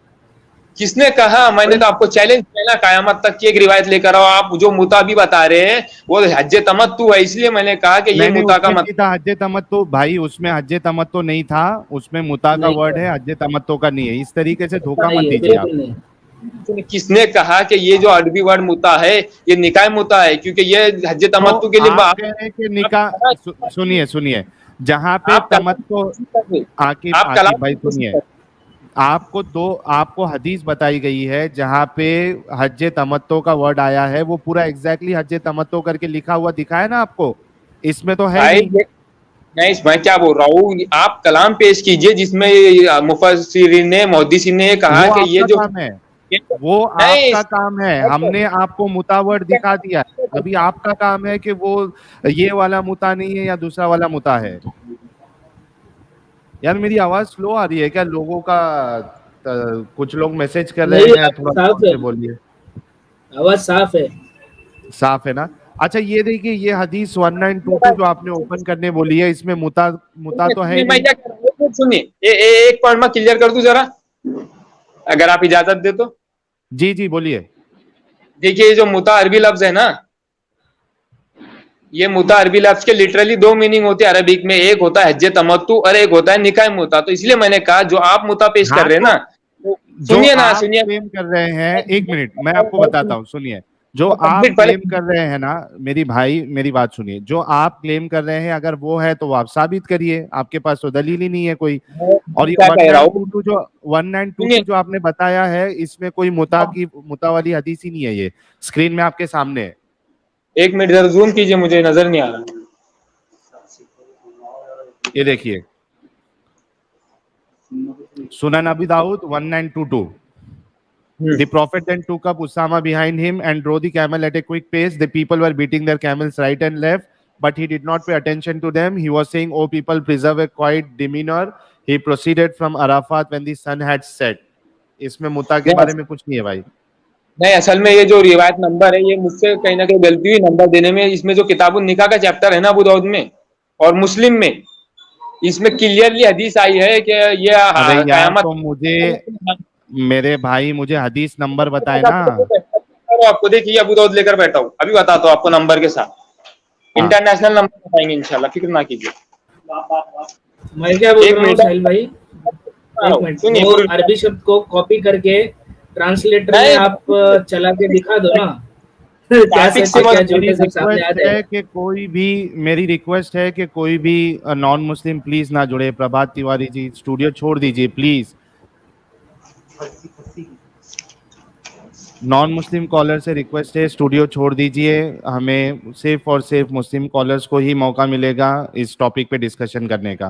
किसने कहा? मैंने तो आपको चैलेंज किया ना, कयामत तक की एक रिवायत लेकर आओ। आप जो मुता भी बता रहे हैं वो हज्जे तमत्तु है, इसलिए मैंने कहा कि ये नहीं नहीं, मुता का उसमें नहीं मतलब था हज्जे तमत्तो भाई, उसमें हज्जे तमत्तो नहीं था, उसमें मुता का नहीं वर्ड था, है, हज्जे तमत्तो का नहीं है। इस तरीके से धोखा मत नहीं है, दीजिए आप। बिल्कुल नहीं। किसने कहा कि ये जो अरबी वर्ड मुता है ये निकाय मुता है? क्योंकि ये हज्जे तो तमत्तु के लिए आप कह रहे हैं कि निकाह, सुनिए सुनिए, जहां पे आप तमत्तो, कलाम आकिब आप आकिब कलाम भाई सुनिए, आपको हदीस बताई गई है जहां पे हज्जे तमत्तो का वर्ड आया है, वो पूरा एग्जैक्टली हज्जे तमत्तो करके लिखा हुआ दिखा है ना आपको, इसमें तो है ही भाई नहीं। मैं क्या बोल रहा हूँ, आप कलाम पेश कीजिए जिसमें मुफस्सिरीन ने मुहद्दिसीन ने कहा वो कि ये आपका जो काम है, वो नहीं आपका काम है, हमने आपको मुता वर्ड दिखा दिया है, अभी आपका काम है कि वो ये वाला मुता नहीं है या दूसरा वाला मुता है। यार मेरी आवाज स्लो आ रही है क्या लोगों का? कुछ लोग मैसेज कर रहे नहीं, हैं, आवाज थोड़ा साफ जोर है, से बोलिए। आवाज साफ है। साफ है ना? अच्छा ये देखिए, ये हदीस 1922 जो आपने ओपन करने बोली है, इसमें मुता मुता तो है ही मैं नहीं। क्या कर रहा हूँ सुनिए, एक पॉइंट मैं क्लियर कर दूं जरा, अगर आप इजाजत दे तो। जी जी बोलिए। देखिए, ये जो मुता अरबी लफ्ज है ना, ये मुता अरबी लफ्ज के लिटरली 2 मीनिंग होते हैं अरबिक में। एक होता है हज्जे तमत्तु और एक होता है निकाह मुता। तो इसलिए मैंने कहा जो आप मुता पेश कर हाँ रहे हैं तो ना, तो जो सुनिए ना, आप सुनिए। क्लेम कर रहे हैं, एक मिनट मैं आपको बताता हूँ, सुनिए। जो आप कंप्लीट पहले। क्लेम कर रहे हैं ना, मेरी भाई मेरी बात सुनिए, जो आप क्लेम कर रहे हैं अगर वो है तो वो आप साबित करिए, आपके पास तो दलील ही नहीं है कोई। और मैं ये क्या कह रहा हूँ 1922 जो सुनिए, 1922 जो आपने बताया है, इसमें कोई मुता वाली हदीस ही नहीं है, ये स्क्रीन में आपके सामने है। 1 मिनट जरा जूम कीजिए, मुझे नजर नहीं आ रहा। ये देखिए, सुनन अबी Dawood 1922। The prophet then took up Usama behind him and drove the camel at a quick pace. The people were beating their camels right and left, but he did not pay attention to them. He was saying, "O people, preserve a quiet demeanor." He proceeded from Arafat when the sun had set. इसमें मुता के नहीं, बारे में कुछ नहीं है भाई। नहीं, असल में ये जो रिवायत नंबर है ये मुझसे कहीं ना कहीं गलती हुई नंबर देने में। इसमें जो किताबुन निकाह का चैप्टर है ना अबू दाऊद में और मुस्लिम में, इसमें क्लियरली हदीस आई है कि ये अबे यार कयामत। तो मुझे, मेरे भाई मुझे हदीस नंबर बताए ना। आपको देखिए अबू दाऊद लेकर बैठा हूँ, अभी बताता हूँ आपको नंबर के साथ। हाँ इंटरनेशनल नंबर बताएंगे इंशाल्लाह, फिक्र ना कीजिए। मैं क्या बोल एक रहा हूँ मिनट साहिल भाई, एक मिनट, सुनिए वो पूरी। अरबी शब्द को कॉपी करके ट्रांसलेटर में नहीं, आप चला के दिखा दो ना। क्या टॉपिक सच से है अच्छा क्या मत। झूठ है सब सामने आ जाएगा। मेरी रिक्वेस्ट है कि कोई भी नॉन मुस्लिम प्लीज ना जुड़े। प्रभात तिवारी जी स्टूडियो छोड़ दीजिए प्लीज। नॉन मुस्लिम कॉलर से रिक्वेस्ट है, स्टूडियो छोड़ दीजिए। हमें सिर्फ और सिर्फ मुस्लिम कॉलर्स को ही मौका मिलेगा इस टॉपिक पे डिस्कशन करने का।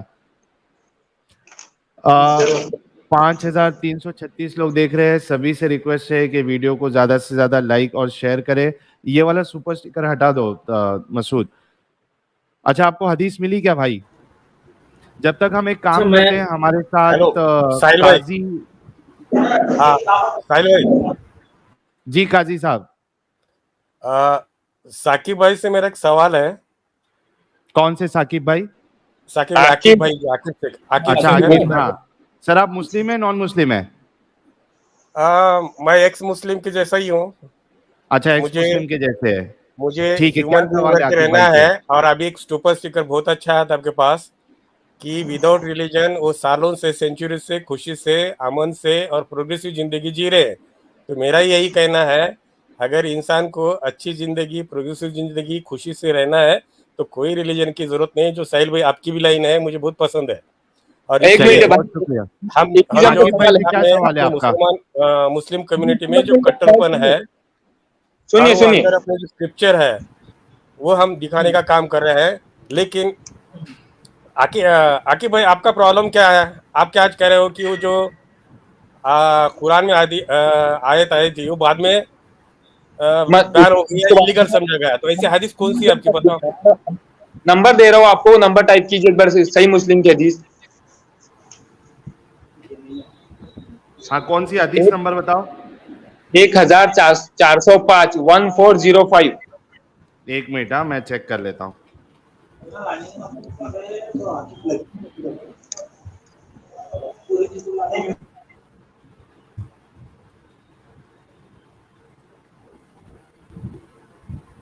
5336 लोग देख रहे हैं, सभी से रिक्वेस्ट है कि वीडियो को ज्यादा से ज्यादा लाइक और शेयर करें। ये वाला सुपर स्टिकर हटा दो मसूद। अच्छा आपको हदीस मिली क्या भाई? जब तक हम एक अच्छा, काम मैं करते हैं, हमारे साथ हेलो साहिल भाई। काजी। हाँ साहिल भाई, जी काजी साहब। साकिब भाई से मेरा एक सवाल है। कौन से साकिब भाई? साकिब आकिब आकिब भाई, आकिब शेख, आकिब अच्छा शेख है आकिब, ना। हाँ। सर आप मुस्लिम है नॉन मुस्लिम है? मैं एक्स मुस्लिम के जैसा ही हूँ। अच्छा एक्स मुझे मुस्लिम के जैसे है। मुझे ठीक है, क्या ह्यूमन बीइंग सवाल बन है के आकिब रहना भाई से? है। और अभी एक सुपर स्टिकर बहुत अच्छा है आपके पास कि विदाउट रिलीजन वो सालों से, सेंचुरी से खुशी से, अमन से और प्रोग्रेसिव जिंदगी जी रहे हैं। तो मेरा यही कहना है, अगर इंसान को अच्छी जिंदगी, प्रोग्रेसिव जिंदगी, खुशी से रहना है तो कोई रिलीजन की जरूरत नहीं। जो साहिल भाई आपकी भी लाइन है मुझे बहुत पसंद है। और एक चलिए मिनट इसलिए बहुत भाई, शुक्रिया। हम एक चीज हम जो आकिब भाई से इंडिया क्या में सवाल है अपने आपका? मुस्लिम कम्युनिटी में जो कट्टरपन है और सुनिए वो सुनिए, अंदर अपने जो स्क्रिप्चर है वो हम दिखाने का काम कर रहे हैं। लेकिन आकिब भाई, आपका प्रॉब्लम क्या है? आप क्या कह रहे हो कि वो जो कुरान में आयत आई थी वो बाद में बैन हो गई है, इलीगल समझा गया, तो ऐसी हदीस कौन सी है आपकी, बताओ। नंबर दे रहा हूँ आपको, नंबर टाइप कीजिए एक बार सही मुस्लिम की हदीस। हाँ, कौन सी हदीस नंबर बताओ? 1405, 1405। एक मिनट, हाँ मैं चेक कर लेता हूँ।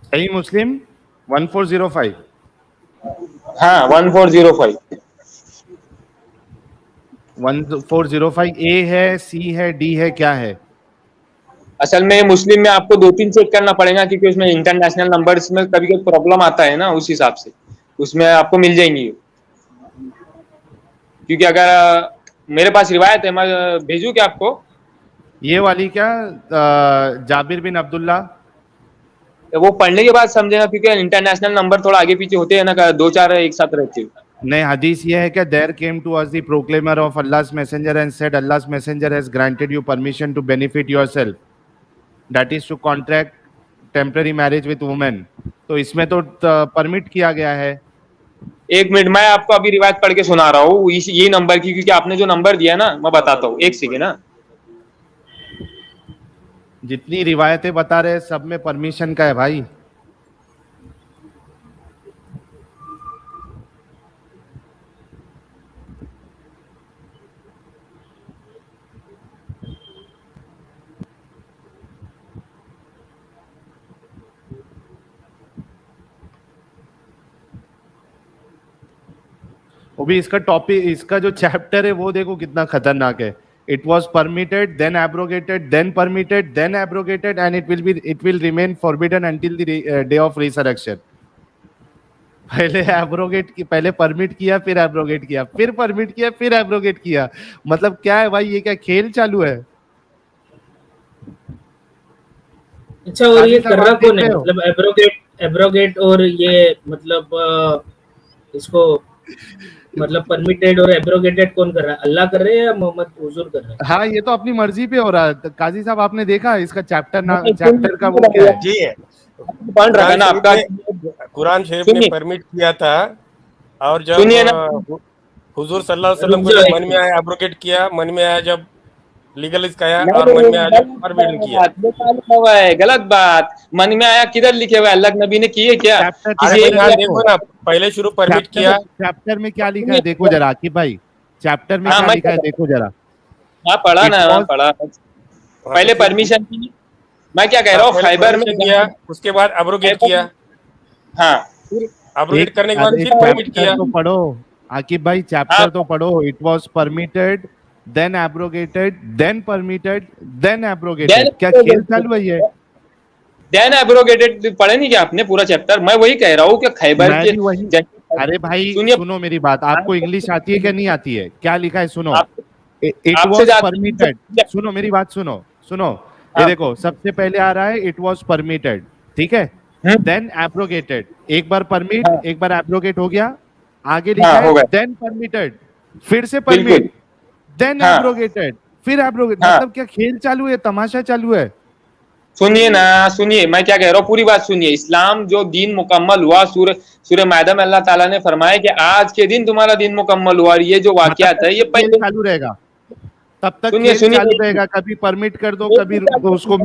सही मुस्लिम 1405। हाँ 1405। 1405 ए है, सी है, डी है, क्या है? असल में मुस्लिम में आपको 2-3 चेक करना पड़ेगा, क्योंकि उसमें इंटरनेशनल नंबर्स में कभी कभी प्रॉब्लम आता है ना, उस हिसाब से उसमें आपको मिल जाएंगी। क्योंकि अगर मेरे पास रिवायत है, मैं भेजूं क्या आपको? ये वाली क्या, जाबिर बिन अब्दुल्ला? वो पढ़ने के बाद समझेगा, क्योंकि इंटरनेशनल नंबर थोड़ा आगे पीछे होते हैं ना, 2-4 एक साथ रहते हैं। नहीं, हदीस ये है कि there came to us the proclaimer of Allah's messenger and said Allah's messenger has granted you permission to benefit yourself, that is to contract temporary marriage with women. तो इसमें तो परमिट किया गया है। एक मिनट, मैं आपको अभी रिवायत पढ़ के सुना रहा हूँ ये नंबर की, क्योंकि आपने जो नंबर दिया ना, मैं बताता हूँ, एक सेकेंड ना। जितनी रिवायतें बता रहे हैं सब में परमिशन का है भाई। वो भी इसका टॉपिक, इसका जो चैप्टर है वो देखो कितना खतरनाक है। It was permitted, then abrogated, then permitted, then abrogated and it will remain forbidden until the day of resurrection. पहले एब्रोगेट की, पहले परमिट किया, फिर एब्रोगेट किया, फिर परमिट किया, फिर एब्रोगेट किया। मतलब क्या है भाई, ये क्या खेल चालू है? अच्छा, और ये काजी कर साहब रहा आप देख कौन है? रहे हो? मतलब एब्रोगेट और ये मतलब इसको मतलब परमिटेड और एब्रोगेटेड कौन कर रहा है? अल्लाह कर रहे हैं या मोहम्मद हुजूर कर रहे हैं? हाँ, ये तो अपनी मर्जी पे हो रहा है। तो काजी साहब आपने देखा इसका चैप्टर नहीं, चैप्टर का वो क्या है? जी, पॉइंट रखा ना आपका। कुरान शरीफ ने सुनिए परमिट किया था, और जब सुनिए ना, हुजूर सल्लल्लाहु अलैहि वसल्लम रुक को जाओ जब एक मन में आया एब्रोगेट किया, मन में आया जब लीगलाइज किया, नहीं और मन में आया जब गलत परमिट किया। बात, ये क्या लिखा हुआ है? गलत बात। मन में आया किधर लिखे हुआ है? अल्लाह के नबी ने किए क्या? चैप्टर अरे किसी भाई एक यहाँ देखो, देखो ना, पहले शुरू परमिट किया। चैप्टर में क्या लिखा है देखो जरा आकिब भाई, चैप्टर में हाँ क्या मैं लिखा है देखो जरा। हाँ पढ़ा इट ना, वॉज, पढ़ा। हाँ, पहले तो फिर परमिशन की। मैं क्या कह रहा हूँ, पहले खैबर में परमिशन किया, उसके बाद एब्रोगेट किया, हाँ फिर एब्रोगेट करने के बाद अरे फिर परमिट चैप्टर किया। तो पढ़ो आकिब भाई, हाँ चैप्टर तो पढ़ो। It was permitted, then abrogated, then permitted, then then abrogated. क्या खेल चालू है ये? देन एब्रोगेटेड पढ़े नहीं क्या आपने पूरा चैप्टर? मैं वही कह रहा हूँ कि खैबर मैं के भी वही। अरे भाई सुनिए, सुनो मेरी बात, आपको इंग्लिश आती है क्या नहीं आती है? क्या लिखा है सुनो। आप इट आपसे वॉज ज्यादा परमिटेड, सुनो मेरी बात, सुनो सुनो। ये हाँ देखो सबसे पहले आ रहा है इट वॉज परमिटेड, ठीक है। देन एब्रोगेटेड, एक बार परमिट, हाँ एक बार एब्रोगेट हो गया। आगे लिखा हाँ है हो गए, देन परमिटेड, फिर से बिल्कुल। परमिट, देन हाँ एब्रोगेटेड, फिर एब्रोगेट। हाँ मतलब क्या खेल चालू है, तमाशा चालू है? सुनिए ना, सुनिए मैं क्या कह रहा हूँ, पूरी बात सुनिए। इस्लाम जो दीन मुकम्मल हुआ, सूरह मायदा में अल्लाह ताला ने फरमाया कि आज के दिन तुम्हारा दिन मुकम्मल हुआ। और ये जो मतलब वाकयात तब है ये तक खेल पहले, चालू रहेगा, तब तक सुनिए खेल चालू सुनिए रहेगा। कभी परमिट कर दो, कभी उसको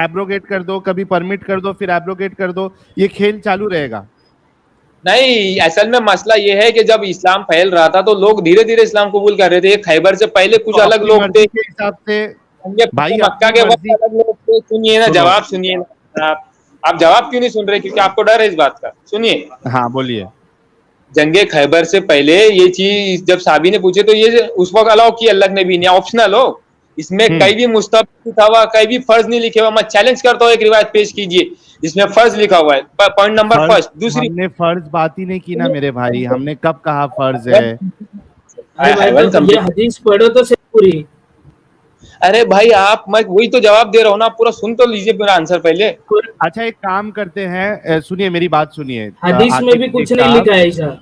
एब्रोगेट कर दो, कभी परमिट कर दो, फिर एब्रोगेट कर दो। ये खेल चालू रहेगा। नहीं, असल में मसला ये है कि जब इस्लाम फैल रहा था तो लोग धीरे धीरे इस्लाम कबूल कर रहे थे। खैबर से पहले कुछ तो अलग अपनी लोग थे, मर्जी के हिसाब से भाई, मक्का अपनी के वक्त मर्जी। अलग लोग थे। सुनिए ना, सुनो, जवाब सुनिए ना। आप जवाब क्यों नहीं सुन रहे? क्योंकि आपको डर है इस बात का। सुनिए, हाँ बोलिए। जंगे खैबर से पहले ये चीज जब साबी ने पूछे तो ये उस वक्त अलाउ किया अल्लाह के नबी ने, ऑप्शनल हो। इसमें कहीं भी मुस्तहब लिखा हुआ, कहीं भी फर्ज नहीं लिखे हुआ। मैं चैलेंज करता हूँ, एक रिवायत पेश कीजिए जिसमें फर्ज लिखा हुआ है। पॉइंट नंबर फर्ज, फर्स्ट। दूसरी, हमने फर्ज बात ही नहीं की ना मेरे भाई, हमने कब कहा फर्ज है? अरे भाई, तो ये हदीस पढ़ो तो सही पूरी। अरे भाई आप, मैं वही तो जवाब दे रहा हूँ ना, आप पूरा सुन तो लीजिए मेरा आंसर पहले। अच्छा एक काम करते हैं, सुनिए मेरी बात सुनिए हदीस में आकिब भी कुछ नहीं साहब। लिखा है ऐसा।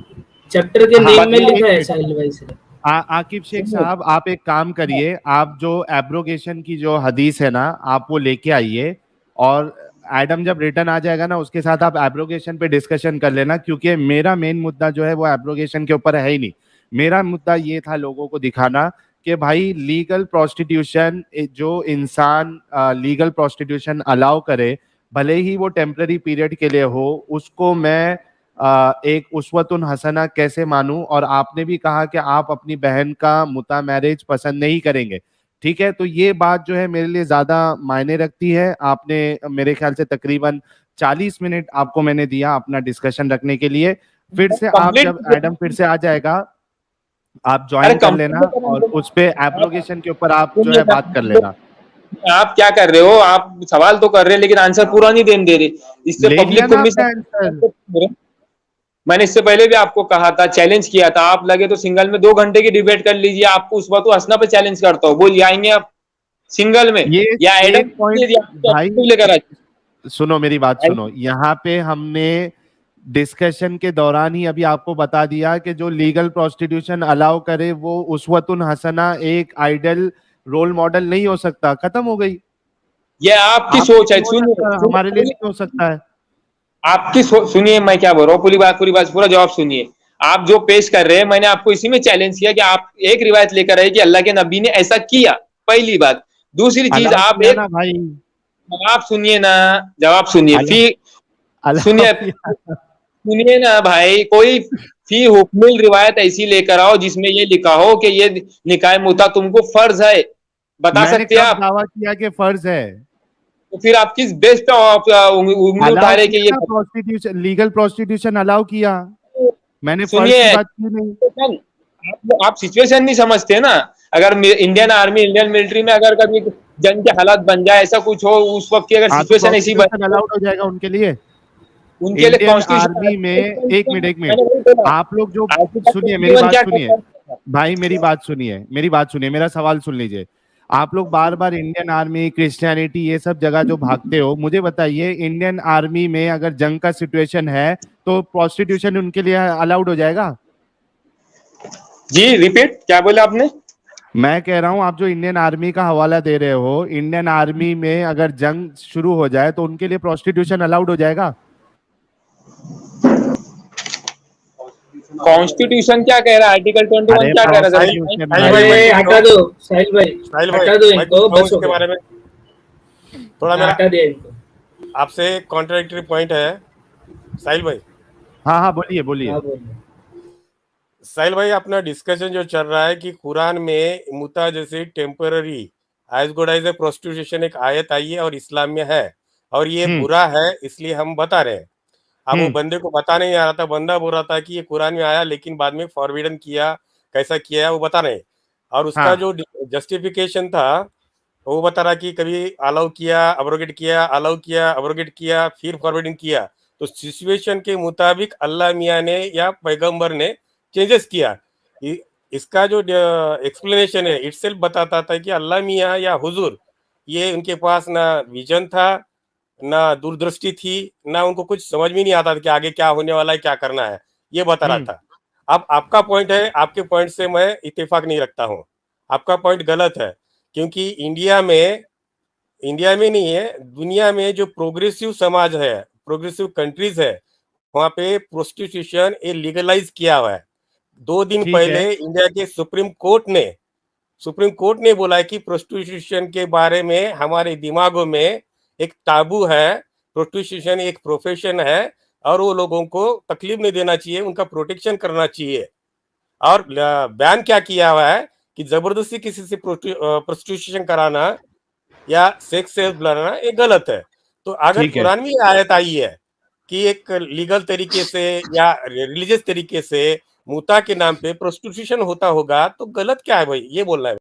चैप्टर के हाँ, नेम में एक लिखा है मिनट। साहिल भाई से। आकिब शेख साहब, आप एक काम करिए, आप जो एब्रोगेशन की जो हदीस है ना, आप वो लेके आइए, और एडम जब रिटर्न आ जाएगा ना, उसके साथ आप एब्रोगेशन पे डिस्कशन कर लेना, क्योंकि मेरा मेन मुद्दा जो है वो एब्रोगेशन के ऊपर है ही नहीं। मेरा मुद्दा ये था लोगों को दिखाना कि भाई लीगल प्रोस्टिट्यूशन, जो इंसान लीगल प्रोस्टिट्यूशन अलाउ करे, भले ही वो टेम्पररी पीरियड के लिए हो, उसको मैं एक उसवतुन हसना कैसे मानूं। और आपने भी कहा कि आप अपनी बहन का मुता मैरिज पसंद नहीं करेंगे, ठीक है, तो ये बात जो है मेरे लिए ज्यादा मायने रखती है। आपने मेरे ख्याल से तकरीबन 40 मिनट आपको मैंने दिया अपना डिस्कशन रखने के लिए। फिर से आप, कंप्लीट। जब एडम फिर से आ जाएगा, आप अरे ज्वाइन कर लेना, और कंप्लीट, उस पे एब्रोगेशन के ऊपर आप जो सुनिए है बात कर लेना। आप क्या कर रहे हो, आप सवाल तो कर रहे हैं लेकिन आंसर पूरा नहीं देने दे रहे। इससे ले लिया पब्लिक को ना भी आपने आंसर। मैंने इससे पहले भी आपको कहा था, चैलेंज किया था, आप लगे तो सिंगल में 2 घंटे की डिबेट कर लीजिए। आपको उस वक्त तो हंसना पे चैलेंज करता हूँ, बोलिए आएंगे आप सिंगल में ये या एक एडम पॉइंट भाई, लेकर आए? सुनो मेरी बात सुनो, यहाँ पे हमने डिस्कशन के दौरान ही अभी आपको बता दिया कि जो लीगल प्रोस्टिट्यूशन अलाउ करे वो उसवतुन हसना एक आइडल रोल मॉडल नहीं हो सकता, खत्म हो गई। ये आपकी आपके सोच है। लिए हो सकता है, हमारे लिए सुनिए, नहीं हो सकता है। आपकी सुनिए मैं क्या बोल रहा हूँ, पूरी बात पूरा जवाब सुनिए। आप जो पेश कर रहे हैं, मैंने आपको इसी में चैलेंज किया कि आप एक रिवायत लेकर आए कि अल्लाह के नबी ने ऐसा किया, पहली बात। दूसरी चीज, अलाउ आप किया एक ना भाई, जवाब सुनिए ना, जवाब सुनिए अलाउ फिर। अलाउ सुनिए, किया। सुनिए ना भाई, कोई फी हुक्मिल रिवायत ऐसी लेकर आओ जिसमें ये लिखा हो कि ये निकाह मुता तुमको फर्ज है, बता मैंने सकते हैं कब आप? दावा किया कि फर्ज है? तो फिर आप किस बेस पे उंगली उठा अलाउ रहे कि किया ये? ना, प्रोस्टिट्यूशन, लीगल प्रोस्टिट्यूशन अलाउ किया। मैंने फर्ज सुनिए, की बात की नहीं। आप सिचुएशन नहीं समझते ना। अगर इंडियन आर्मी, इंडियन मिलिट्री में अगर कभी जंग के हालात बन जाए, ऐसा कुछ हो, उस वक्त की अगर हाँ, तो सिचुएशन ऐसी प्रोस्टिट्यूशन बने, अलाउड हो जाएगा उनके लिए। उनके लिए इंडियन आर्मी में, एक मिनट, मैंने वही बोला, आप लोग जो, आर्टिकल सुनिए मेरी 21 बात क्या सुनिए कहता है? भाई, मेरी बात सुनिए, मेरा सवाल सुन लीजिए। आप लोग बार बार इंडियन आर्मी, क्रिश्चियनिटी, ये सब जगह जो भागते हो, मुझे बताइए, इंडियन आर्मी में अगर जंग का सिचुएशन है तो प्रोस्टिट्यूशन उनके लिए अलाउड हो जाएगा? जी रिपीट, क्या बोला आपने? मैं कह रहा हूं, आप जो इंडियन आर्मी का हवाला दे रहे हो, इंडियन आर्मी में अगर जंग शुरू हो जाए तो उनके लिए प्रोस्टिट्यूशन अलाउड हो जाएगा? कॉन्स्टिट्यूशन क्या कह रहा है, आर्टिकल 21 अरे क्या कह रहा है, जरा प्रोस्टिट्यूशन बताइए। साहिल भाई, मैं अरे कुछ हटा कहूँ? दो साहिल भाई, भाई, हटा दो मैं इनको, कुछ कहूँ बस हो इसके गया। बारे में? थोड़ा मेरा हटा दिया इनको। आपसे कॉन्ट्राडिक्टरी पॉइंट है साहिल भाई। हाँ हाँ, बोलिए बोलिए। हाँ बोलिए। साहिल भाई, अपना डिस्कशन जो चल रहा है कि कुरान में मुता जैसे temporary as good as a prostitution एक आयत आई है और इस्लाम में है, और ये हम्म बुरा है, इसलिए हम बता रहे हैं। अब वो हम्म बंदे को बता नहीं आ रहा था, बंदा बोल रहा था कि ये कुरान में आया लेकिन बाद में फॉरबिडन किया, कैसा किया है वो बता रहे हैं। और उसका हाँ जो जस्टिफिकेशन था वो बता रहा कि कभी अलाउ किया, अब्रोगेट किया, अलाउ किया, अब्रोगेट किया, फिर फॉरवर्डिंग किया। तो सिचुएशन के मुताबिक अल्लाह मियाँ ने या पैगंबर ने चेंजेस किया। इसका जो एक्सप्लेनेशन है इटसेल्फ बताता था कि अल्लाह मियाँ या हुजूर, ये उनके पास ना विजन था, ना दूरदृष्टि थी, ना उनको कुछ समझ में नहीं आता था कि आगे क्या होने वाला है, क्या करना है, ये बता रहा हम्म था। अब आपका पॉइंट है, आपके पॉइंट से मैं इत्तेफाक नहीं रखता हूँ। आपका पॉइंट गलत है, क्योंकि इंडिया में नहीं है, दुनिया में जो प्रोग्रेसिव समाज है, प्रोग्रेसिव कंट्रीज है, वहां पे प्रोस्टिट्यूशन ये लीगलाइज किया हुआ है। 2 दिन ठीक है। पहले इंडिया के सुप्रीम कोर्ट ने बोला है कि प्रोस्टिट्यूशन के बारे में हमारे दिमागों में एक ताबू है। प्रोस्टिट्यूशन एक प्रोफेशन है और वो लोगों को तकलीफ नहीं देना चाहिए, उनका प्रोटेक्शन करना चाहिए। और बैन क्या किया हुआ है कि जबरदस्ती किसी से प्रोस्टिट्यूशन कराना या सेक्स से बुलाना ये गलत है। तो अगर ठीक है। कुरान में आयत आई है कि एक लीगल तरीके से या रिलीजियस तरीके से मुता के नाम पे प्रोस्टिट्यूशन होता होगा, तो गलत क्या है भाई, ये बोलना है।